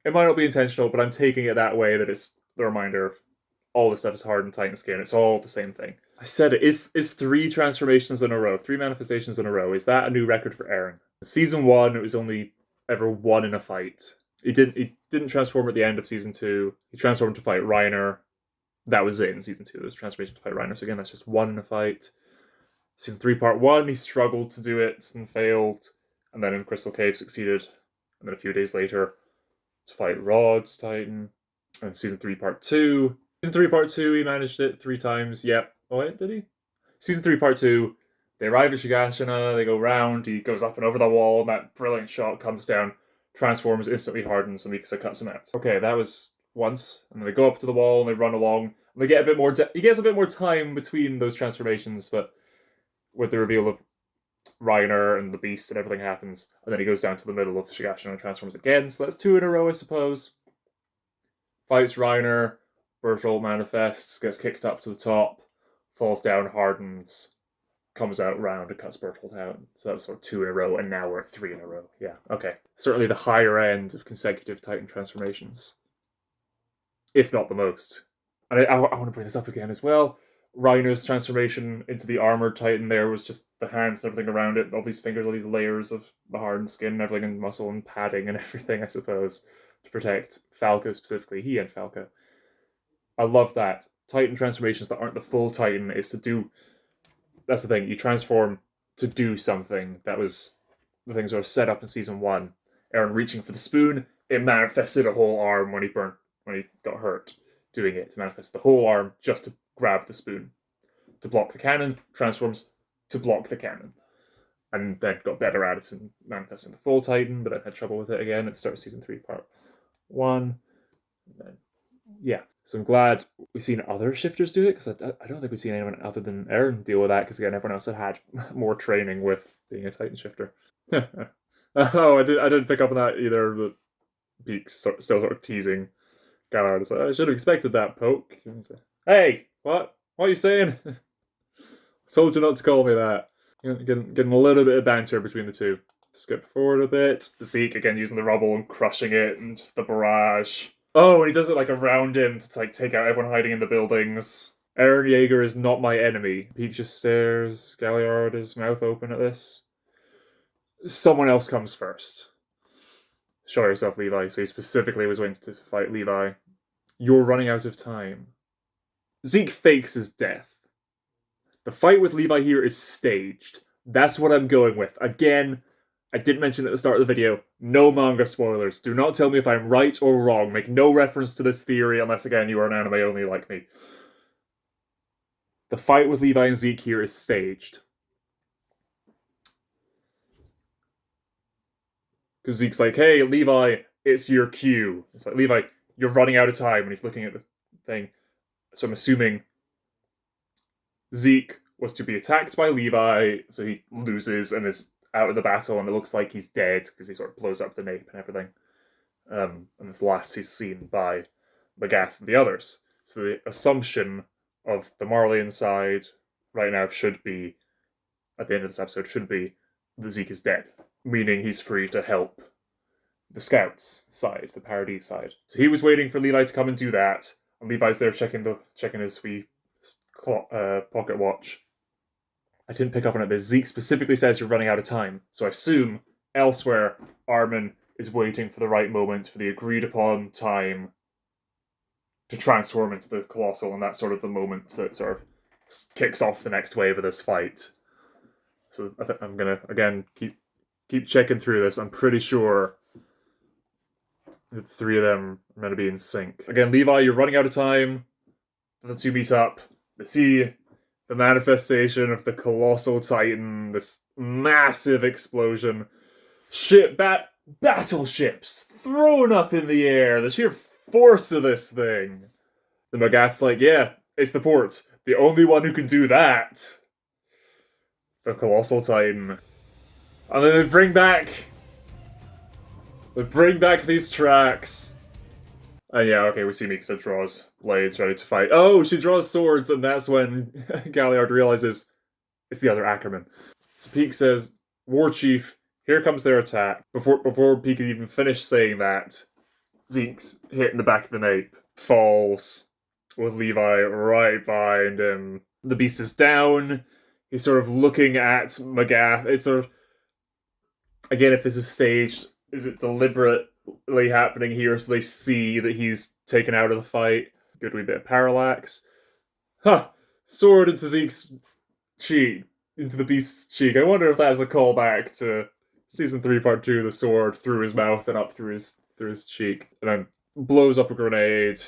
Speaker 1: it might not be intentional, but I'm taking it that way, that it's the reminder of all this stuff is hardened Titan skin. It's all the same thing. I said it. Is 3 transformations in a row, 3 manifestations in a row. Is that a new record for Eren? Season 1, it was only ever 1 in a fight. He didn't transform at the end of Season 2. He transformed to fight Reiner. That was it in Season 2. There was a transformation to fight Reiner. So again, that's just 1 in a fight. Season 3, Part 1, he struggled to do it and failed. And then in Crystal Cave succeeded. And then a few days later, to fight Rod's Titan. And Season 3, Part 2. Season 3, Part 2, he managed it 3 times. Yep. Oh, wait, did he? Season 3, Part 2, they arrive at Shigashina, they go round, he goes up and over the wall, and that brilliant shot comes down, transforms, instantly hardens, and Mikasa cuts him out. Okay, that was once, and then they go up to the wall and they run along. And they get a bit more. He gets a bit more time between those transformations, but with the reveal of Reiner and the Beast and everything happens, and then he goes down to the middle of Shigashino and transforms again. So that's 2 in a row, I suppose. Fights Reiner, Bertolt manifests, gets kicked up to the top, falls down, hardens, comes out round and cuts Bertolt out. So that was sort of 2 in a row, and now we're at 3 in a row. Yeah, okay. Certainly the higher end of consecutive Titan transformations, if not the most. And I want to bring this up again as well. Reiner's transformation into the armored Titan there was just the hands and everything around it, all these fingers, all these layers of the hardened skin and everything, and muscle and padding and everything, I suppose, to protect Falco specifically. He and Falco. I love that. Titan transformations that aren't the full Titan is to do... That's the thing, you transform to do something. That was the things that were set up in Season 1. Eren reaching for the spoon, it manifested a whole arm when he got hurt doing it, to manifest the whole arm just to grab the spoon. To block the cannon, transforms to block the cannon. And then got better at it and manifesting the full Titan, but then had trouble with it again at the start of Season 3, Part 1. And then, yeah. So I'm glad we've seen other shifters do it, because I don't think we've seen anyone other than Eren deal with that, because again, everyone else had more training with being a Titan shifter. Oh, I didn't pick up on that either, but Beak's still sort of teasing Galahad. It's like, I should have expected that, Poke. Hey, what? What are you saying? I told you not to call me that. Getting a little bit of banter between the two. Skip forward a bit. Zeke again using the rubble and crushing it, and just the barrage. Oh, and he does it like around him to like take out everyone hiding in the buildings. Eren Yeager is not my enemy. Peak just stares. Galliard, his mouth open at this. Someone else comes first. Show yourself, Levi. So he specifically was waiting to fight Levi. You're running out of time. Zeke fakes his death. The fight with Levi here is staged. That's what I'm going with. Again, I did mention at the start of the video, no manga spoilers. Do not tell me if I'm right or wrong. Make no reference to this theory unless, again, you are an anime only like me. The fight with Levi and Zeke here is staged. Because Zeke's like, hey, Levi, it's your cue. It's like, Levi, you're running out of time. And he's looking at the thing. So I'm assuming Zeke was to be attacked by Levi, so he loses and is out of the battle, and it looks like he's dead because he sort of blows up the nape and everything. And it's the last he's seen by Magath and the others. So the assumption of the Marleyan side right now should be, at the end of this episode, should be that Zeke is dead, meaning he's free to help the Scouts side, the Paradis side. So he was waiting for Levi to come and do that, and Levi's there checking his wee pocket watch. I didn't pick up on it, but Zeke specifically says you're running out of time. So I assume elsewhere, Armin is waiting for the right moment, for the agreed upon time to transform into the Colossal, and that's sort of the moment that sort of kicks off the next wave of this fight. So I'm gonna, again, keep checking through this. I'm pretty sure the 3 of them are meant to be in sync. Again, Levi, you're running out of time. The 2 meet up. They see the manifestation of the Colossal Titan, this massive explosion. Battleships thrown up in the air, the sheer force of this thing. The Magath's like, yeah, it's the port. The only one who can do that. The Colossal Titan. And then they bring back these tracks. And yeah, okay, we see Mikasa draws blades ready to fight. Oh, she draws swords, and that's when Galliard realizes it's the other Ackerman. So Peak says, War Chief, here comes their attack. Before Peak can even finish saying that, Zeke's hit in the back of the nape, falls with Levi right behind him. The beast is down. He's sort of looking at Magath. It's sort of, again, if this is staged, is it deliberately happening here so they see that he's taken out of the fight? Good wee bit of parallax. Huh! Sword into Zeke's cheek, into the beast's cheek. I wonder if that's a callback to Season 3, Part 2, the sword through his mouth and up through his cheek. And then blows up a grenade.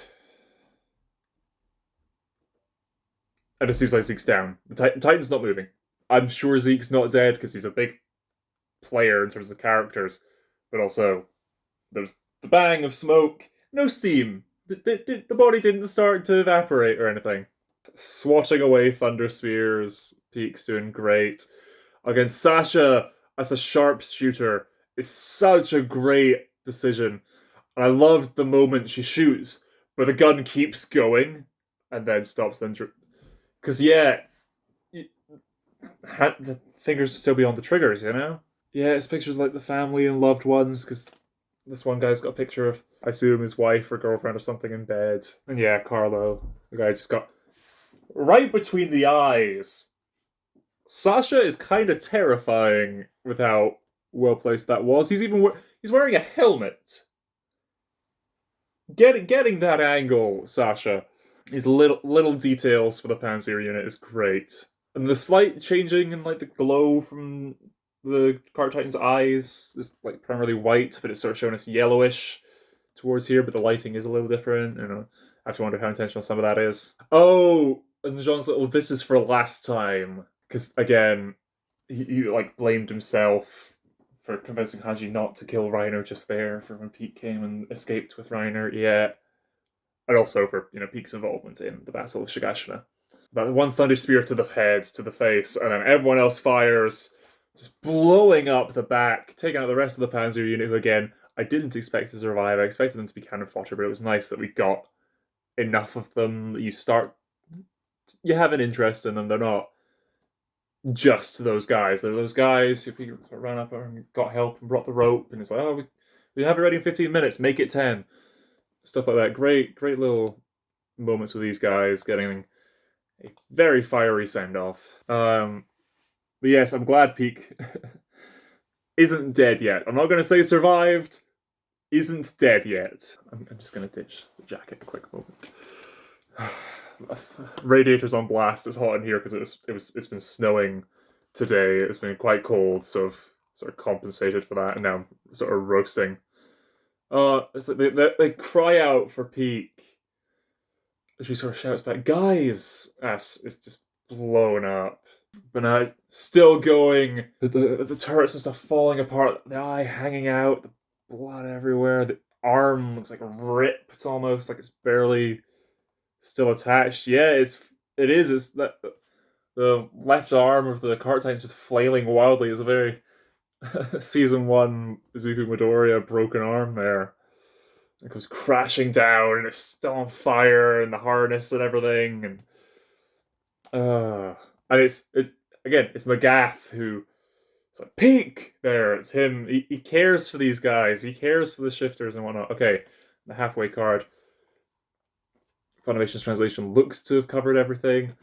Speaker 1: And it seems like Zeke's down. The Titan's not moving. I'm sure Zeke's not dead because he's a big player in terms of characters. But also, there's the bang of smoke. No steam. The body didn't start to evaporate or anything. Swatting away thunder spheres. Peak's doing great. Against Sasha as a sharpshooter is such a great decision. And I loved the moment she shoots, but the gun keeps going and then stops. Then, because yeah, the fingers still be on the triggers, you know. Yeah, it's pictures like the family and loved ones. Because this one guy's got a picture of, I assume, his wife or girlfriend or something in bed. And yeah, Carlo, the guy just got right between the eyes. Sasha is kind of terrifying with how well placed that was. He's wearing a helmet. Getting that angle, Sasha. His little details for the Panzer unit is great, and the slight changing in like the glow from the Card Titan's eyes is like primarily white, but it's sort of showing us yellowish towards here. But the lighting is a little different. You know, I have to wonder how intentional some of that is. Oh, and Jean's little "this is for last time," because again, he like blamed himself for convincing Hanji not to kill Reiner just there for when Pete came and escaped with Reiner. Yeah. And also for, Pete's involvement in the Battle of Shigashina. That one thunder spear to the head, to the face, and then everyone else fires, just blowing up the back, taking out the rest of the Panzer unit, who again, I didn't expect to survive. I expected them to be cannon fodder, but it was nice that we got enough of them that you have an interest in them. They're not just those guys. They're those guys who ran up and got help and brought the rope, and it's like, oh, we have it ready in 15 minutes, make it 10. Stuff like that. Great little moments with these guys getting a very fiery send-off. But yes, I'm glad Peak isn't dead yet. I'm not going to say survived. Isn't dead yet. I'm just going to ditch the jacket a quick moment. Radiator's on blast. It's hot in here because it's been snowing today. It's been quite cold, so I've sort of compensated for that, and now I'm sort of roasting. It's like they cry out for Peak. She sort of shouts back, "Guys!" As it's just blown up. But now still going. The turrets and stuff falling apart. The eye hanging out. The blood everywhere. The arm looks like ripped almost, like it's barely still attached. Yeah, it is. It's that the left arm of the Card Titan's just flailing wildly. Is a very Season 1 Izuku Midoriya broken arm there. It goes crashing down and it's still on fire and the harness and everything. And it's Magath who it's like Peak there. It's him. He cares for these guys. He cares for the shifters and whatnot. Okay, the halfway card. Funimation's translation looks to have covered everything.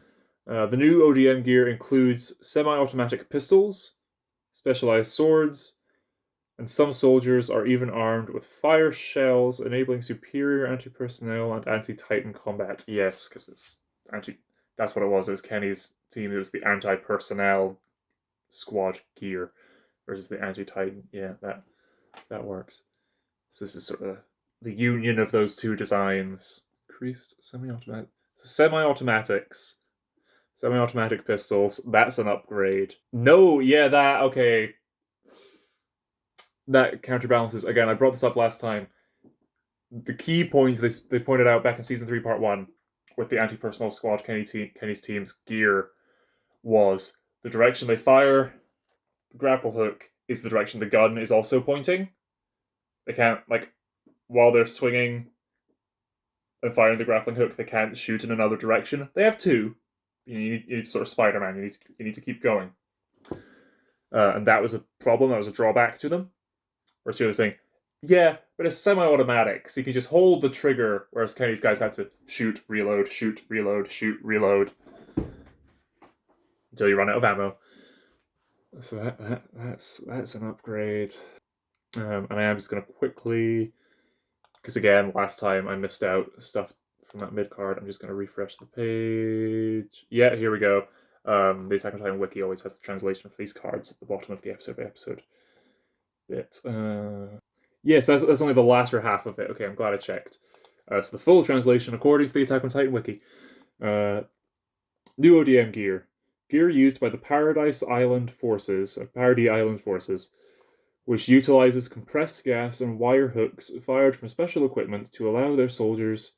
Speaker 1: The new ODM gear includes semi-automatic pistols, specialized swords, and some soldiers are even armed with fire shells, enabling superior anti-personnel and anti-Titan combat. Yes, because it's that's what it was. It was Kenny's team. It was the anti-personnel squad gear versus the anti-Titan. Yeah, that works. So this is sort of the union of those two designs. Increased semi-automatics. Semi-automatic pistols, that's an upgrade. No, yeah, okay. That counterbalances, again, I brought this up last time. The key point they pointed out back in Season 3, Part 1, with the anti-personnel squad, Kenny's team's gear, was the direction they fire the grapple hook is the direction the gun is also pointing. They can't, while they're swinging and firing the grappling hook, they can't shoot in another direction. They have two. You need sort of Spider-Man. You need to keep going, and that was a problem. That was a drawback to them. Whereas here they're saying, yeah, but it's semi-automatic, so you can just hold the trigger. Whereas Kenny's guys have to shoot, reload, shoot, reload, shoot, reload until you run out of ammo. So that's an upgrade. And I am just going to quickly, because again, last time I missed out stuff from that mid card. I'm just going to refresh the page. Yeah, here we go. The Attack on Titan wiki always has the translation for these cards at the bottom of the episode by episode bit. Yes, that's only the latter half of it. Okay, I'm glad I checked. So the full translation, according to the Attack on Titan wiki, new ODM gear used by the Paradise Island Forces, Paradis Island Forces, which utilizes compressed gas and wire hooks fired from special equipment to allow their soldiers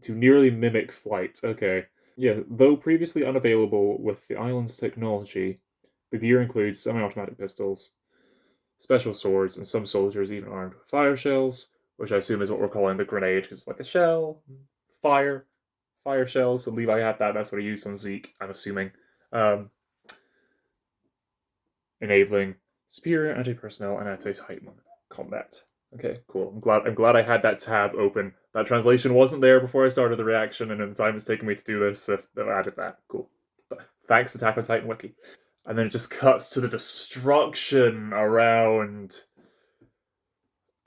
Speaker 1: to nearly mimic flight. Okay. Yeah, though previously unavailable with the island's technology, the gear includes semi-automatic pistols, special swords, and some soldiers even armed with fire shells, which I assume is what we're calling the grenade, because it's like a shell, fire shells. So Levi had that, that's what he used on Zeke, I'm assuming. Enabling superior anti-personnel and anti-Titan combat. Okay, cool. I'm glad I had that tab open. That translation wasn't there before I started the reaction, and in the time it's taken me to do this, I've added that. Cool. Thanks, Attack on Titan Wiki. And then it just cuts to the destruction around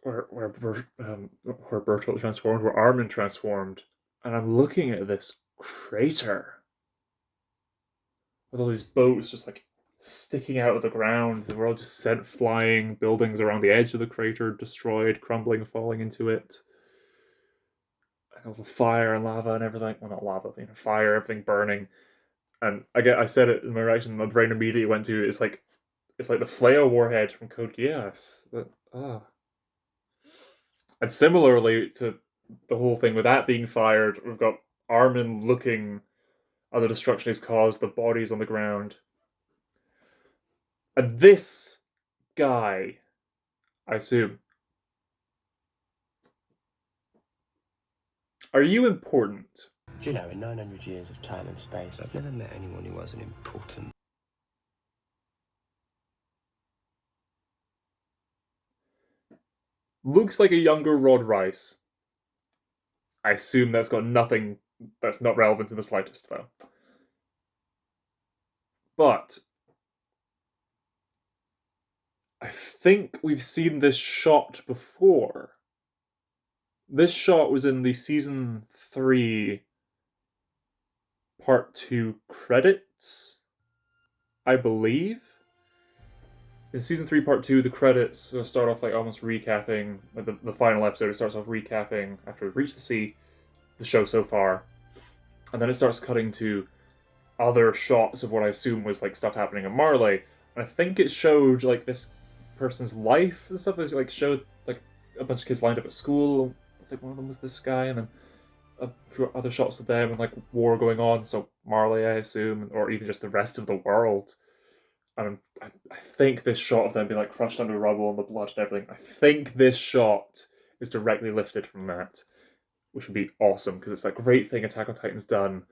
Speaker 1: where Bertolt transformed, where Armin transformed, and I'm looking at this crater with all these boats just like sticking out of the ground. They were all just sent flying, buildings around the edge of the crater destroyed, crumbling, falling into it. And all the fire and lava and everything. Well, not lava, fire, everything burning. And I said it in my reaction, my brain immediately went to it's like the flail warhead from Code Geass. And similarly to the whole thing with that being fired, we've got Armin looking at the destruction he's caused, the bodies on the ground. And this guy, I assume, are you important?
Speaker 2: Do you know, in 900 years of time and space, I've never met anyone who wasn't important.
Speaker 1: Looks like a younger Rod Rice. I assume that's got nothing, that's not relevant in the slightest, though. But I think we've seen this shot before. This shot was in the Season 3 Part 2 credits, I believe. In Season 3 Part 2, the credits start off like almost recapping, like the final episode, it starts off recapping, after we've reached the sea, the show so far. And then it starts cutting to other shots of what I assume was like stuff happening in Marley. And I think it showed like this person's life and stuff. It like showed like a bunch of kids lined up at school. I think one of them was this guy, and then a few other shots of them and like war going on. So Marley, I assume, or even just the rest of the world. And I think this shot of them being like crushed under the rubble and the blood and everything, I think this shot is directly lifted from that, which would be awesome because it's that great thing Attack on Titan's done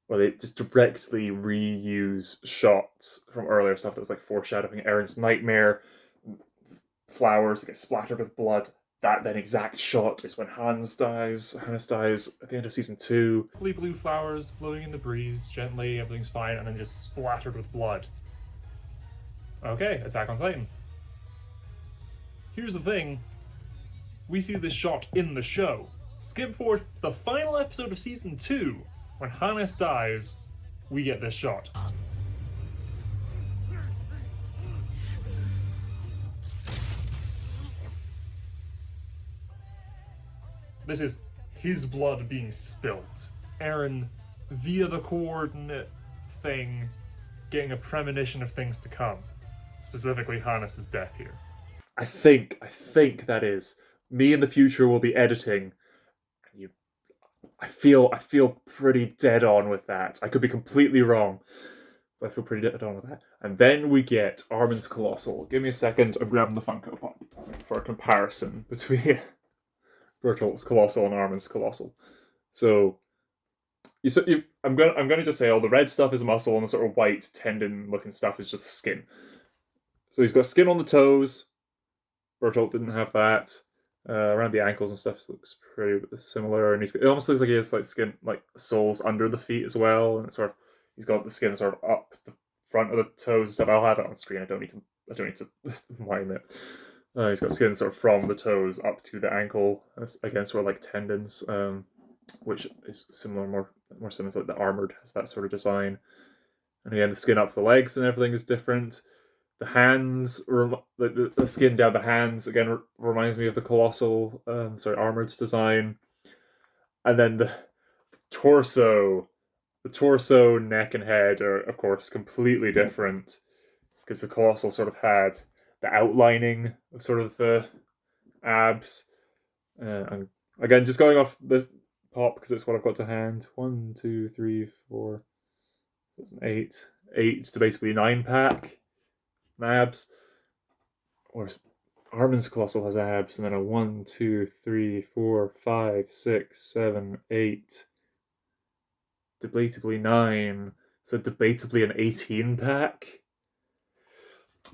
Speaker 1: where they just directly reuse shots from earlier stuff that was like foreshadowing Eren's nightmare, flowers that get splattered with blood. That then exact shot is when Hannes dies at the end of Season 2. Blue flowers blowing in the breeze, gently, everything's fine, and then just splattered with blood. Okay, Attack on Titan. Here's the thing. We see this shot in the show. Skip forward to the final episode of Season 2. When Hannes dies, we get this shot. This is his blood being spilt. Eren, via the coordinate thing, getting a premonition of things to come. Specifically Hannes' death here. I think that is. Me in the future will be editing. I feel pretty dead on with that. I could be completely wrong, but I feel pretty dead on with that. And then we get Armin's Colossal. Give me a second, I'm grabbing the Funko Pop for a comparison between Bertolt's Colossal and Armin's Colossal. So, I'm gonna just say all the red stuff is muscle and the sort of white tendon-looking stuff is just the skin. So he's got skin on the toes. Bertolt didn't have that. Around the ankles and stuff looks pretty similar, and it almost looks like he has like skin, like soles under the feet as well, and it's sort of he's got the skin sort of up the front of the toes and stuff. I'll have it on screen. I don't need to mime it. He's got skin sort of from the toes up to the ankle, again sort of like tendons, which is similar, more similar to like the Armored has that sort of design. And again, the skin up the legs and everything is different. The hands, the skin down the hands, again, reminds me of the Colossal, Armored's design. And then the torso, neck, and head are, of course, completely different. Because the Colossal sort of had outlining of sort of the abs. And again, just going off the top because it's what I've got to hand. 1, 2, 3, 4, 8 to basically 9-pack abs. Or Armin's Colossal has abs, and then a 1, 2, 3, 4, 5, 6, 7, 8. Debatably 9. So debatably an 18-pack.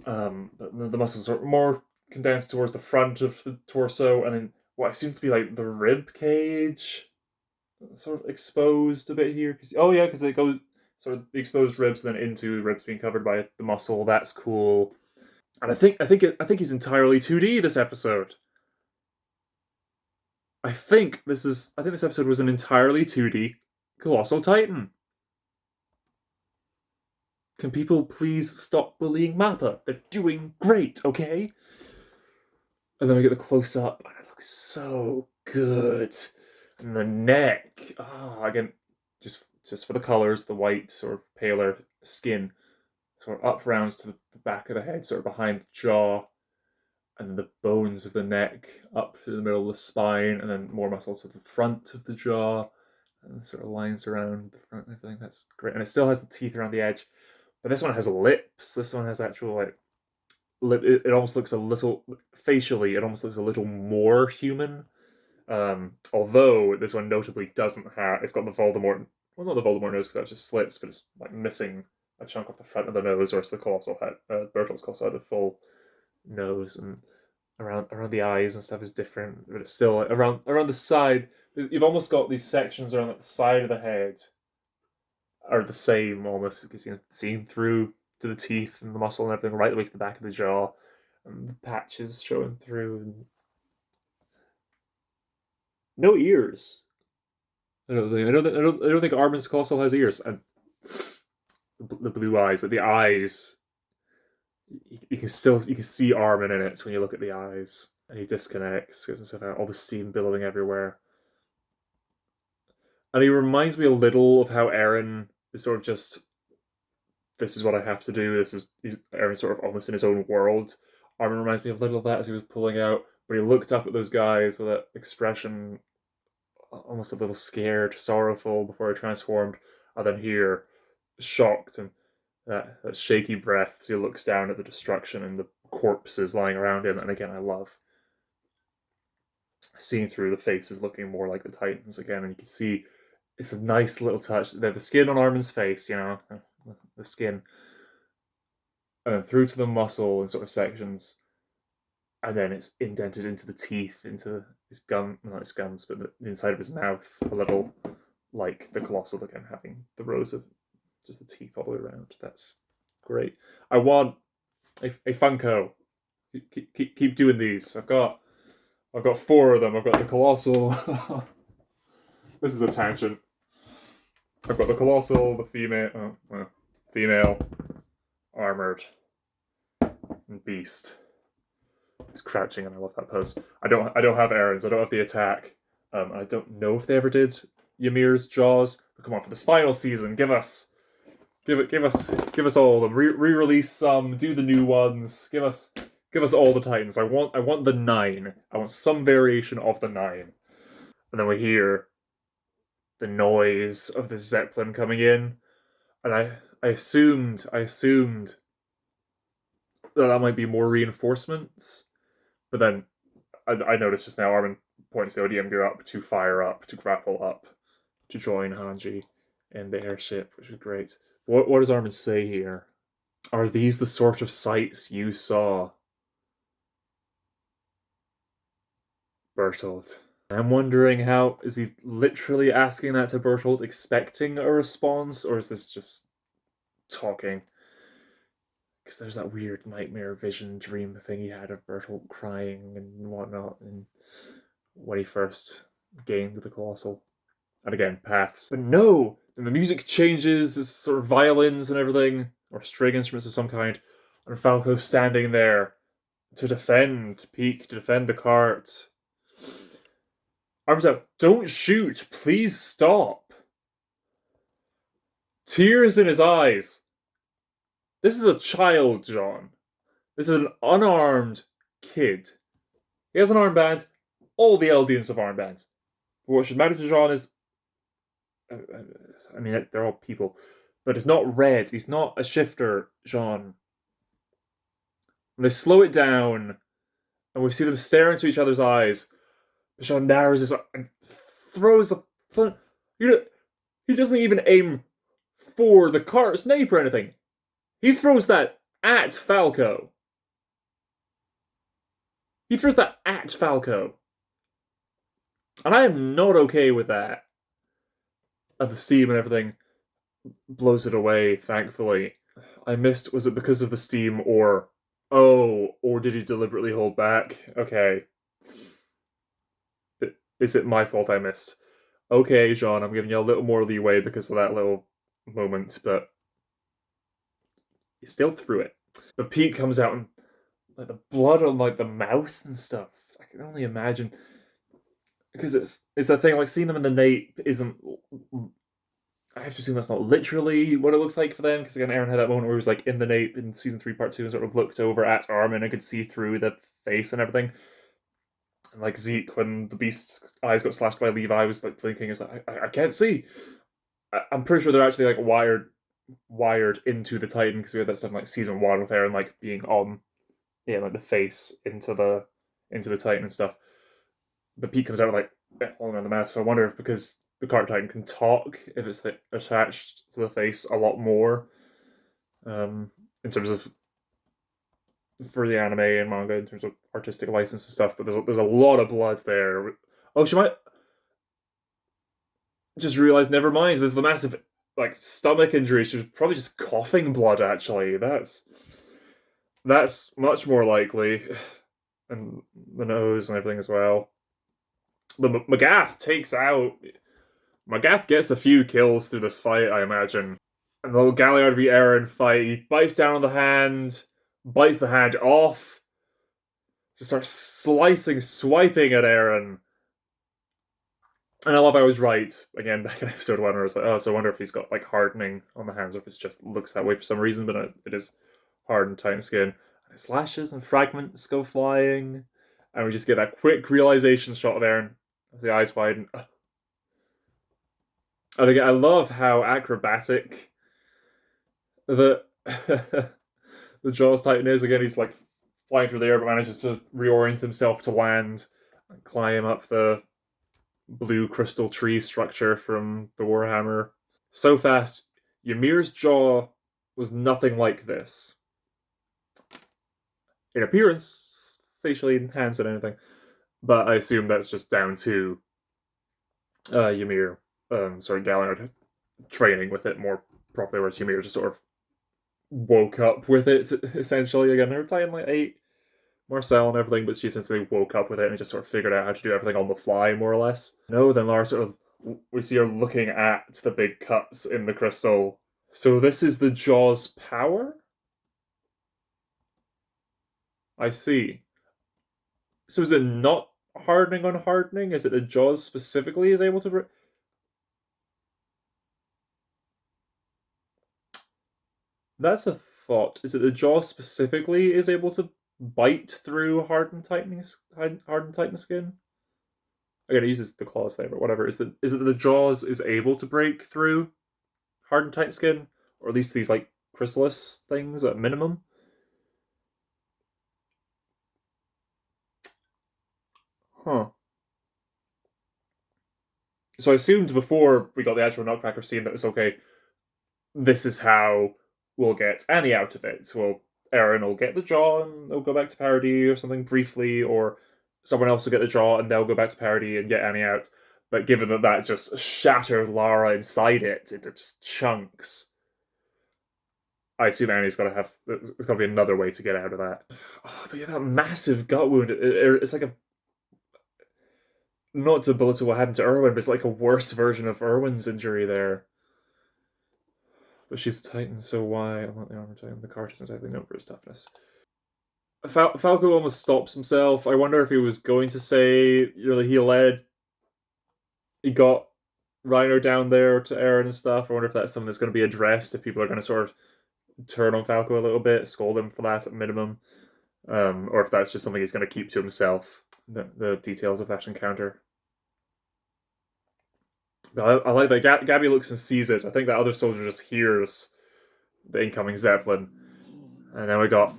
Speaker 1: But the muscles are more condensed towards the front of the torso, and then what I assume to be like the rib cage, sort of exposed a bit here. Because it goes sort of the exposed ribs, and then into the ribs being covered by the muscle. That's cool. And I think he's entirely 2D this episode. I think this episode was an entirely 2D Colossal Titan. Can people please stop bullying Mappa? They're doing great, okay? And then we get the close up, and it looks so good. And the neck, again, just for the colors, the white sort of paler skin, sort of up round to the back of the head, sort of behind the jaw, and the bones of the neck up to the middle of the spine, and then more muscle to the front of the jaw, and sort of lines around the front and everything. That's great. And it still has the teeth around the edge. But this one has lips. This one has actual, like, lip. It almost looks a little, facially, it almost looks a little more human. Although this one notably doesn't have, it's got the Voldemort, well, not the Voldemort nose because that's just slits, but it's like missing a chunk off the front of the nose, or it's the Colossal head. Bertolt's Colossal had a full nose, and around the eyes and stuff is different, but it's still like, around the side. You've almost got these sections around like, the side of the head are the same almost, because seen through to the teeth and the muscle and everything, right the way to the back of the jaw, and the patches showing through. And no ears. I don't think Armin's Colossal has ears. And the blue eyes, like the eyes, you can see Armin in it when you look at the eyes, and he disconnects, gets himself out, all the steam billowing everywhere. And he reminds me a little of how Eren is sort of just, this is what I have to do. Eren's sort of almost in his own world. Armin reminds me a little of that as he was pulling out, but he looked up at those guys with that expression, almost a little scared, sorrowful before he transformed, and then here, shocked, and that shaky breath as he looks down at the destruction and the corpses lying around him. And again, I love seeing through the faces looking more like the Titans again, and you can see it's a nice little touch. The skin on Armin's face, the skin, and then through to the muscle in sort of sections, and then it's indented into the teeth, into his gum, not his gums, but the inside of his mouth, a little like the Colossal again, having the rows of just the teeth all the way around. That's great. I want a Funko. Keep doing these. I've got 4 of them. I've got the Colossal. This is a tangent. I've got the Colossal, the female, armored, and Beast. He's crouching, and I love that pose. I don't have Eren's. I don't have the attack. I don't know if they ever did Ymir's Jaws. But come on, for this final season, give us all of them. Re-release some. Do the new ones. Give us all the Titans. I want the 9. I want some variation of the 9. And then we hear the noise of the Zeppelin coming in, and I assumed that might be more reinforcements, but then I noticed just now Armin points the ODM gear up to fire up, to grapple up, to join Hanji in the airship, which is great. What does Armin say here? Are these the sort of sights you saw? Bertolt. I'm wondering is he literally asking that to Bertolt, expecting a response, or is this just talking? Because there's that weird nightmare vision dream thing he had of Bertolt crying and whatnot, and when he first gained the Colossal. And again, paths. But no! And the music changes, it's sort of violins and everything, or string instruments of some kind, and Falco's standing there to defend the cart. Arms out. Don't shoot! Please stop! Tears in his eyes. This is a child, John. This is an unarmed kid. He has an armband. All the Eldians have armbands. But what should matter to Jean is, I mean, they're all people, but it's not red. He's not a shifter, Jean. And they slow it down, and we see them stare into each other's eyes. But Jean narrows his and throws a. He doesn't even aim for the cart's nape or anything. He throws that at Falco. He throws that at Falco. And I am not okay with that. And the steam and everything blows it away, thankfully. I missed, was it because of the steam or... Oh, or did he deliberately hold back? Okay. Is it my fault I missed? Okay, Jean, I'm giving you a little more leeway because of that little moment, but... he still threw it. The Pete comes out and... like the blood on like the mouth and stuff. I can only imagine... because it's that thing, like, seeing them in the nape isn't... I have to assume that's not literally what it looks like for them, because again, Aaron had that moment where he was like in the nape in season 3 part 2 and sort of looked over at Armin and could see through the face and everything. And like Zeke, when the beast's eyes got slashed by Levi, was like blinking. It's like, I can't see. I'm pretty sure they're actually like wired into the Titan, because we had that stuff in like season 1 with Aaron like being on, yeah, like the face into the Titan and stuff. But Pete comes out with like all around the mouth, so I wonder if because the Cart Titan can talk, if it's like, attached to the face a lot more, in terms of for the anime and manga, in terms of artistic license and stuff. But there's a lot of blood there. Oh, she might just realize. Never mind. There's the massive like stomach injury. She was probably just coughing blood. Actually, that's much more likely, and the nose and everything as well. But McGaff takes out. McGaff gets a few kills through this fight, I imagine. And the little Galliard v Aaron fight, he bites down on the hand, bites the hand off, just starts swiping at Aaron. And I love I was right, again, back in episode 1, where I was like, oh, so I wonder if he's got like hardening on the hands, or if it just looks that way for some reason, but it is hardened, Titan skin. And his lashes and fragments go flying, and we just get that quick realization shot of Aaron, the eyes widen. And again, I love how acrobatic the Jaws Titan is. Again, he's like flying through the air, but manages to reorient himself to land and climb up the blue crystal tree structure from the warhammer. So fast. Ymir's jaw was nothing like this. In appearance, facially, hands and anything. But I assume that's just down to Ymir. Galliard training with it more properly, whereas Ymir just sort of woke up with it, essentially. Again, her Titan like 8, Marcel and everything, but she essentially woke up with it and just sort of figured out how to do everything on the fly, more or less. No, then Lara sort of, we see her looking at the big cuts in the crystal. So this is the Jaw's power? I see. So is it not hardening on hardening? Is it the Jaws specifically is able to... That's a thought. Is it the jaw specifically is able to bite through hardened Titan skin? Again, it uses the claws there, but whatever. Is it that the jaws is able to break through hardened Titan skin, or at least these like chrysalis things at minimum? Huh. So I assumed before we got the actual Nutcracker scene that was okay. This is how we'll get Annie out of it. So Aaron will get the jaw and they'll go back to parody or something briefly, or someone else will get the jaw and they'll go back to parody and get Annie out. But given that just shattered Lara inside it into just chunks, I assume Annie's got to have... there's got to be another way to get out of that. Oh, but yeah, that massive gut wound, it's like a... not to belittle what happened to Erwin, but it's like a worse version of Erwin's injury there. But she's a Titan, so why? I'm not the armor Titan. The Cart isn't exactly known for his toughness. Falco almost stops himself. I wonder if he was going to say, he got Rhino down there to Aaron and stuff. I wonder if that's something that's going to be addressed, if people are going to sort of turn on Falco a little bit, scold him for that at minimum, or if that's just something he's going to keep to himself. The details of that encounter. But I like that Gabby looks and sees it. I think that other soldier just hears the incoming Zeppelin, and then we got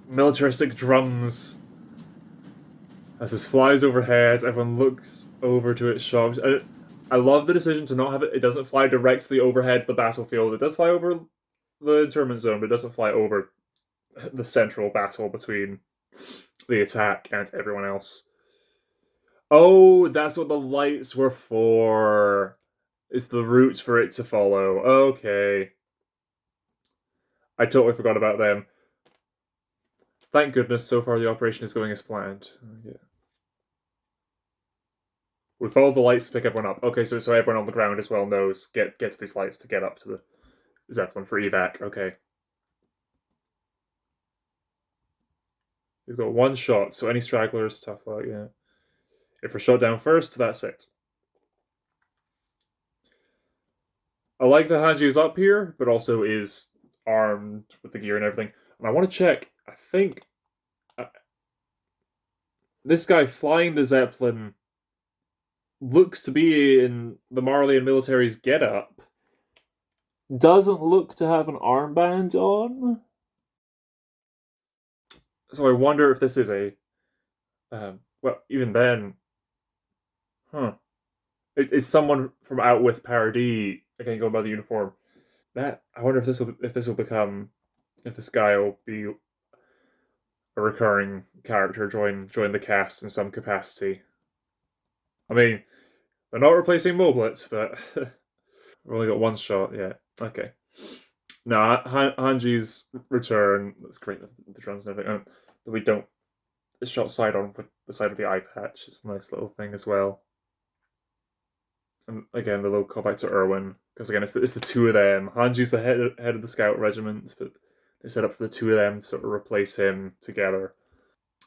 Speaker 1: militaristic drums as this flies overhead. Everyone looks over to it, shocked. I love the decision to not have it. It doesn't fly directly overhead the battlefield. It does fly over the internment zone, but it doesn't fly over the central battle between the attack and everyone else. Oh, that's what the lights were for. It's the route for it to follow. Okay. I totally forgot about them. Thank goodness, so far the operation is going as planned. Yeah. We followed the lights to pick everyone up. Okay, so everyone on the ground as well knows get to these lights to get up to the Zeppelin for evac. Okay. We've got one shot, so any stragglers, tough luck, yeah. If we're shot down first, that's it. I like that Hanji is up here, but also is armed with the gear and everything. And I want to check, I think this guy flying the Zeppelin looks to be in the Marleyan military's getup. Doesn't look to have an armband on. So I wonder if this is a... well, even then... It's someone from out with Paradis, again, going by the uniform. That I wonder if this will become... if this guy will be a recurring character, join the cast in some capacity. I mean, they're not replacing Moblets, but we've only got one shot yet. Okay. No, Hanji's return. That's great. The drums and everything. We don't. It's shot side on with the side of the eye patch. It's a nice little thing as well. And again, the little callback to Erwin, because again, it's the two of them. Hanji's the head of the scout regiment, but they set up for the two of them to sort of replace him together.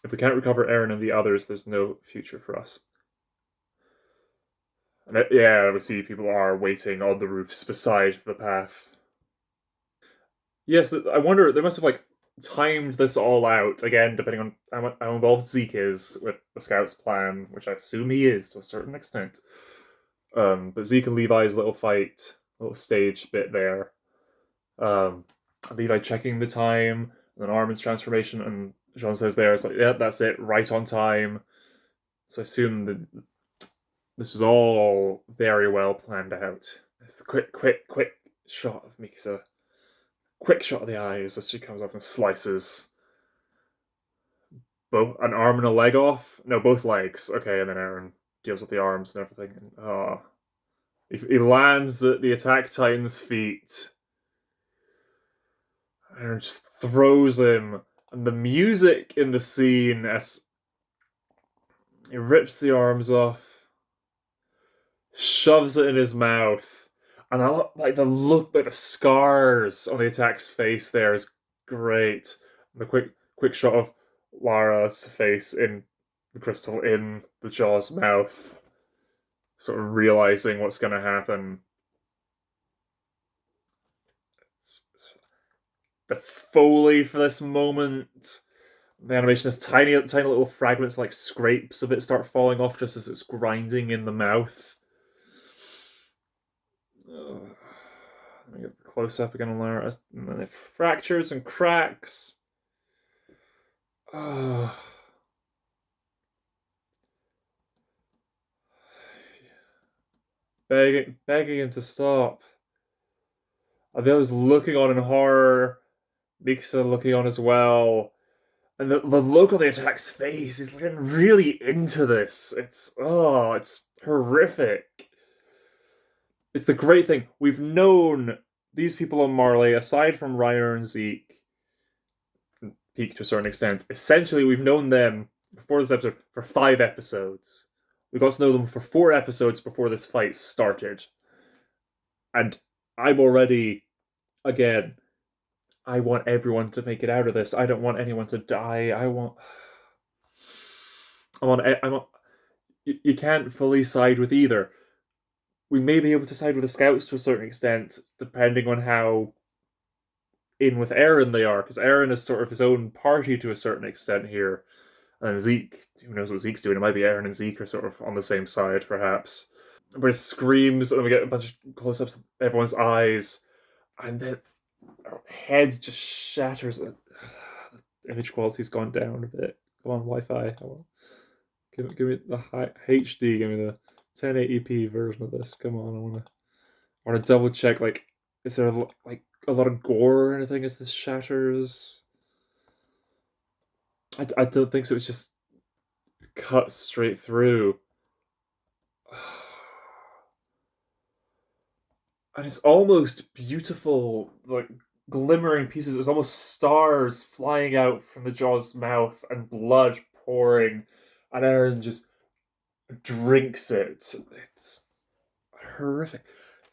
Speaker 1: If we can't recover Eren and the others, there's no future for us. And yeah, we see people are waiting on the roofs beside the path. Yes, I wonder, they must have like timed this all out, again, depending on how involved Zeke is with the Scouts' plan, which I assume he is to a certain extent. But Zeke and Levi's little fight, little stage bit there. Levi checking the time, and then Armin's transformation, and Jean says there, it's like, yeah, that's it, right on time. So I assume that this was all very well planned out. It's the quick shot of Mikasa. Quick shot of the eyes as she comes up and slices both an arm and a leg off. No, both legs. Okay, and then Eren deals with the arms and everything. And, he lands at the Attack Titan's feet. Eren just throws him. And the music in the scene as he rips the arms off, shoves it in his mouth. And I like the look, like the scars on the Attack's face there is great. And the quick shot of Lara's face in the crystal in the Jaw's mouth, sort of realizing what's going to happen. The Foley for this moment. The animation has tiny little fragments like scrapes of it start falling off just as it's grinding in the mouth. Let me get the close up again on Lara. And then it fractures and cracks. Begging him to stop. Adele's looking on in horror. Mikasa looking on as well. And the look on the Attack's face is getting really into this. It's horrific. It's the great thing. We've known these people on Marley, aside from Reiner and Zeke, Peak to a certain extent. Essentially, we've known them before this episode for 5 episodes. We got to know them for 4 episodes before this fight started. And I'm already, again, I want everyone to make it out of this. I don't want anyone to die. You can't fully side with either. We may be able to side with the Scouts to a certain extent, depending on how in with Eren they are, because Eren is sort of his own party to a certain extent here. And Zeke, who knows what Zeke's doing? It might be Eren and Zeke are sort of on the same side, perhaps. But it screams, and we get a bunch of close-ups of everyone's eyes, and then our heads just shatters. The image quality's gone down a bit. Come on, Wi-Fi. Give me the high HD. Give me the 1080p version of this. Come on, I want to double check. Like, is there like a lot of gore or anything as this shatters? I don't think so. It's just cut straight through. And it's almost beautiful, like glimmering pieces. It's almost stars flying out from the jaw's mouth and blood pouring, and Eren just drinks it. It's horrific.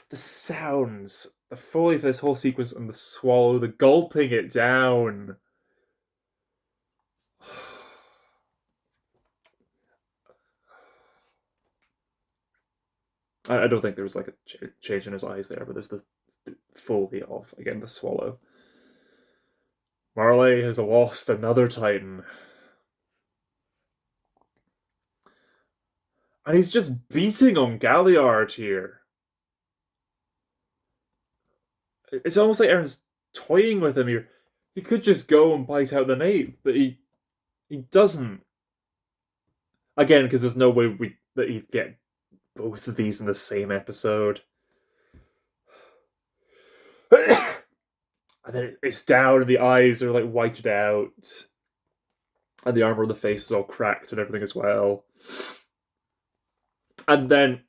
Speaker 1: The sounds, the foley for this whole sequence, and the swallow, the gulping it down. I don't think there was like a change in his eyes there, but there's the foley of, again, the swallow. Marley has lost another Titan. And he's just beating on Galliard here. It's almost like Eren's toying with him here. He could just go and bite out the nape, but he doesn't. Again, because there's no way that he'd get both of these in the same episode. And then it's down, and the eyes are like whited out, and the armor on the face is all cracked and everything as well. And then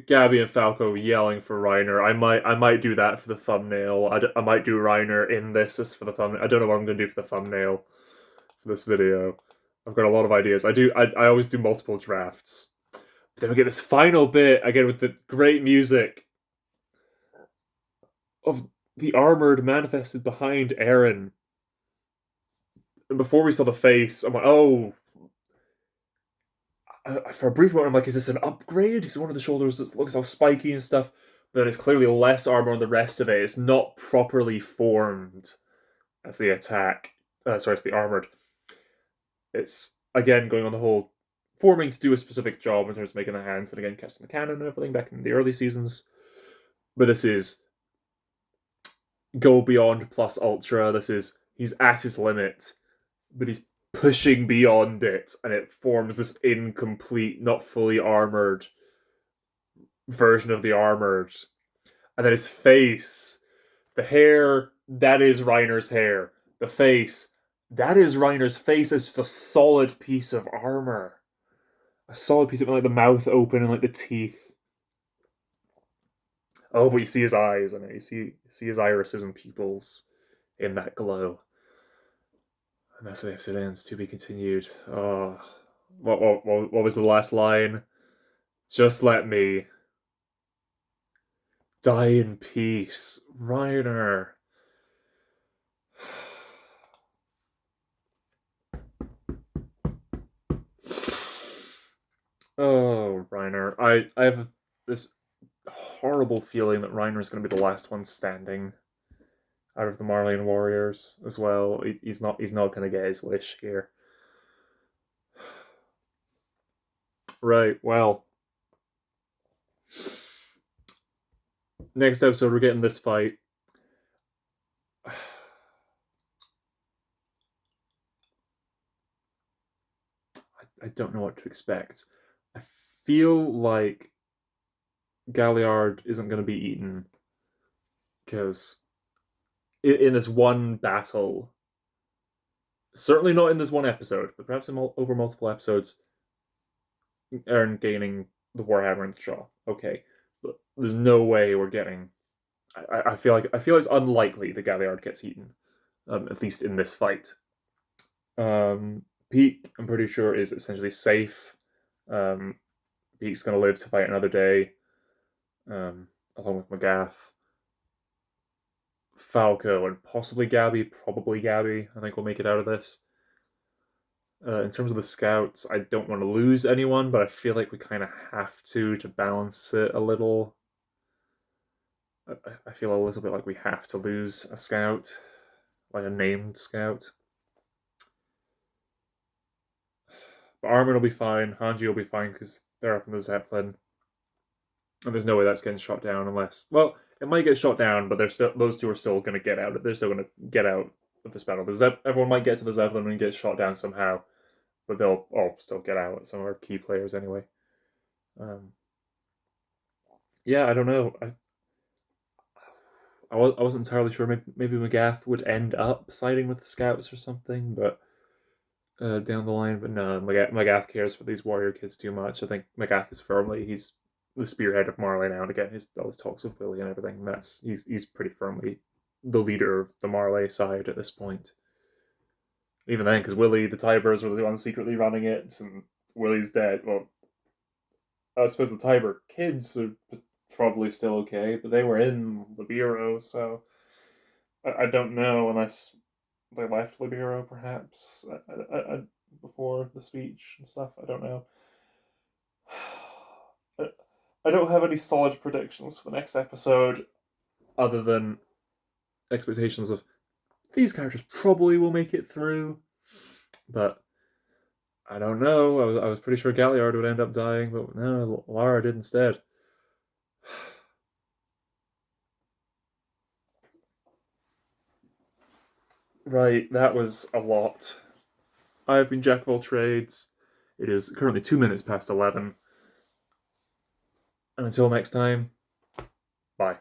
Speaker 1: Gabby and Falco yelling for Reiner. I might do that for the thumbnail. I might do Reiner in this as for the thumbnail. I don't know what I'm going to do for the thumbnail for this video. I've got a lot of ideas. I always do multiple drafts. But then we get this final bit, again with the great music of the Armored manifested behind Eren. And before we saw the face, I'm like, oh. For a brief moment, I'm like, is this an upgrade? Because one of the shoulders looks all spiky and stuff, but it's clearly less armor on the rest of it. It's not properly formed as the attack. It's the Armored. It's, again, going on the whole forming to do a specific job in terms of making the hands and, again, catching the cannon and everything back in the early seasons. But this is go beyond plus ultra. This is, he's at his limit, but he's pushing beyond it, and it forms this incomplete, not fully armored version of the Armored. And then his face, the hair, that is Reiner's hair. The face, that is Reiner's face. It's just a solid piece of armor. A solid piece of, like, the mouth open and, like, the teeth. Oh, but you see his eyes, and you see his irises and pupils in that glow. And that's where the episode ends. To be continued. Oh, what was the last line? Just let me die in peace, Reiner. Oh, Reiner. I have this horrible feeling that Reiner is going to be the last one standing out of the Marleyan warriors as well. He's not going to get his wish here. Right, well. Next episode, we're getting this fight. I don't know what to expect. I feel like Galliard isn't going to be eaten because in this one battle, certainly not in this one episode, but perhaps over multiple episodes, Eren gaining the warhammer in the jaw. Okay, but there's no way we're getting. I feel it's unlikely that Galliard gets eaten, at least in this fight. Peak, I'm pretty sure, is essentially safe. Peak's going to live to fight another day, along with Magath. Falco and possibly Gabby, probably Gabby, I think will make it out of this. In terms of the scouts, I don't want to lose anyone, but I feel like we kind of have to balance it a little. I feel a little bit like we have to lose a scout, like a named scout. But Armin will be fine, Hanji will be fine because they're up in the Zeppelin. And there's no way that's getting shot down unless... Well, it might get shot down, but those two are still going to get out. They're still going to get out of this battle. Everyone might get to the Zeppelin and get shot down somehow, but they'll all still get out. Some of our key players anyway. Yeah, I don't know. I wasn't entirely sure. Maybe Magath would end up siding with the scouts or something, but down the line. But no, Magath cares for these warrior kids too much. I think Magath is he's the spearhead of Marley now. And again, all his talks with Willie and everything. He's pretty firmly the leader of the Marley side at this point. Even then, because Willie, the Tybers were the ones secretly running it, and Willie's dead. Well, I suppose the Tiber kids are probably still okay, but they were in Libero, so I don't know unless they left Libero, perhaps, before the speech and stuff. I don't know. I don't have any solid predictions for the next episode, other than expectations of these characters probably will make it through, but I don't know. I was pretty sure Galliard would end up dying, but no, Lara did instead. Right, that was a lot. I've been Jack of all trades. It is currently 2 minutes past 11. And until next time, bye.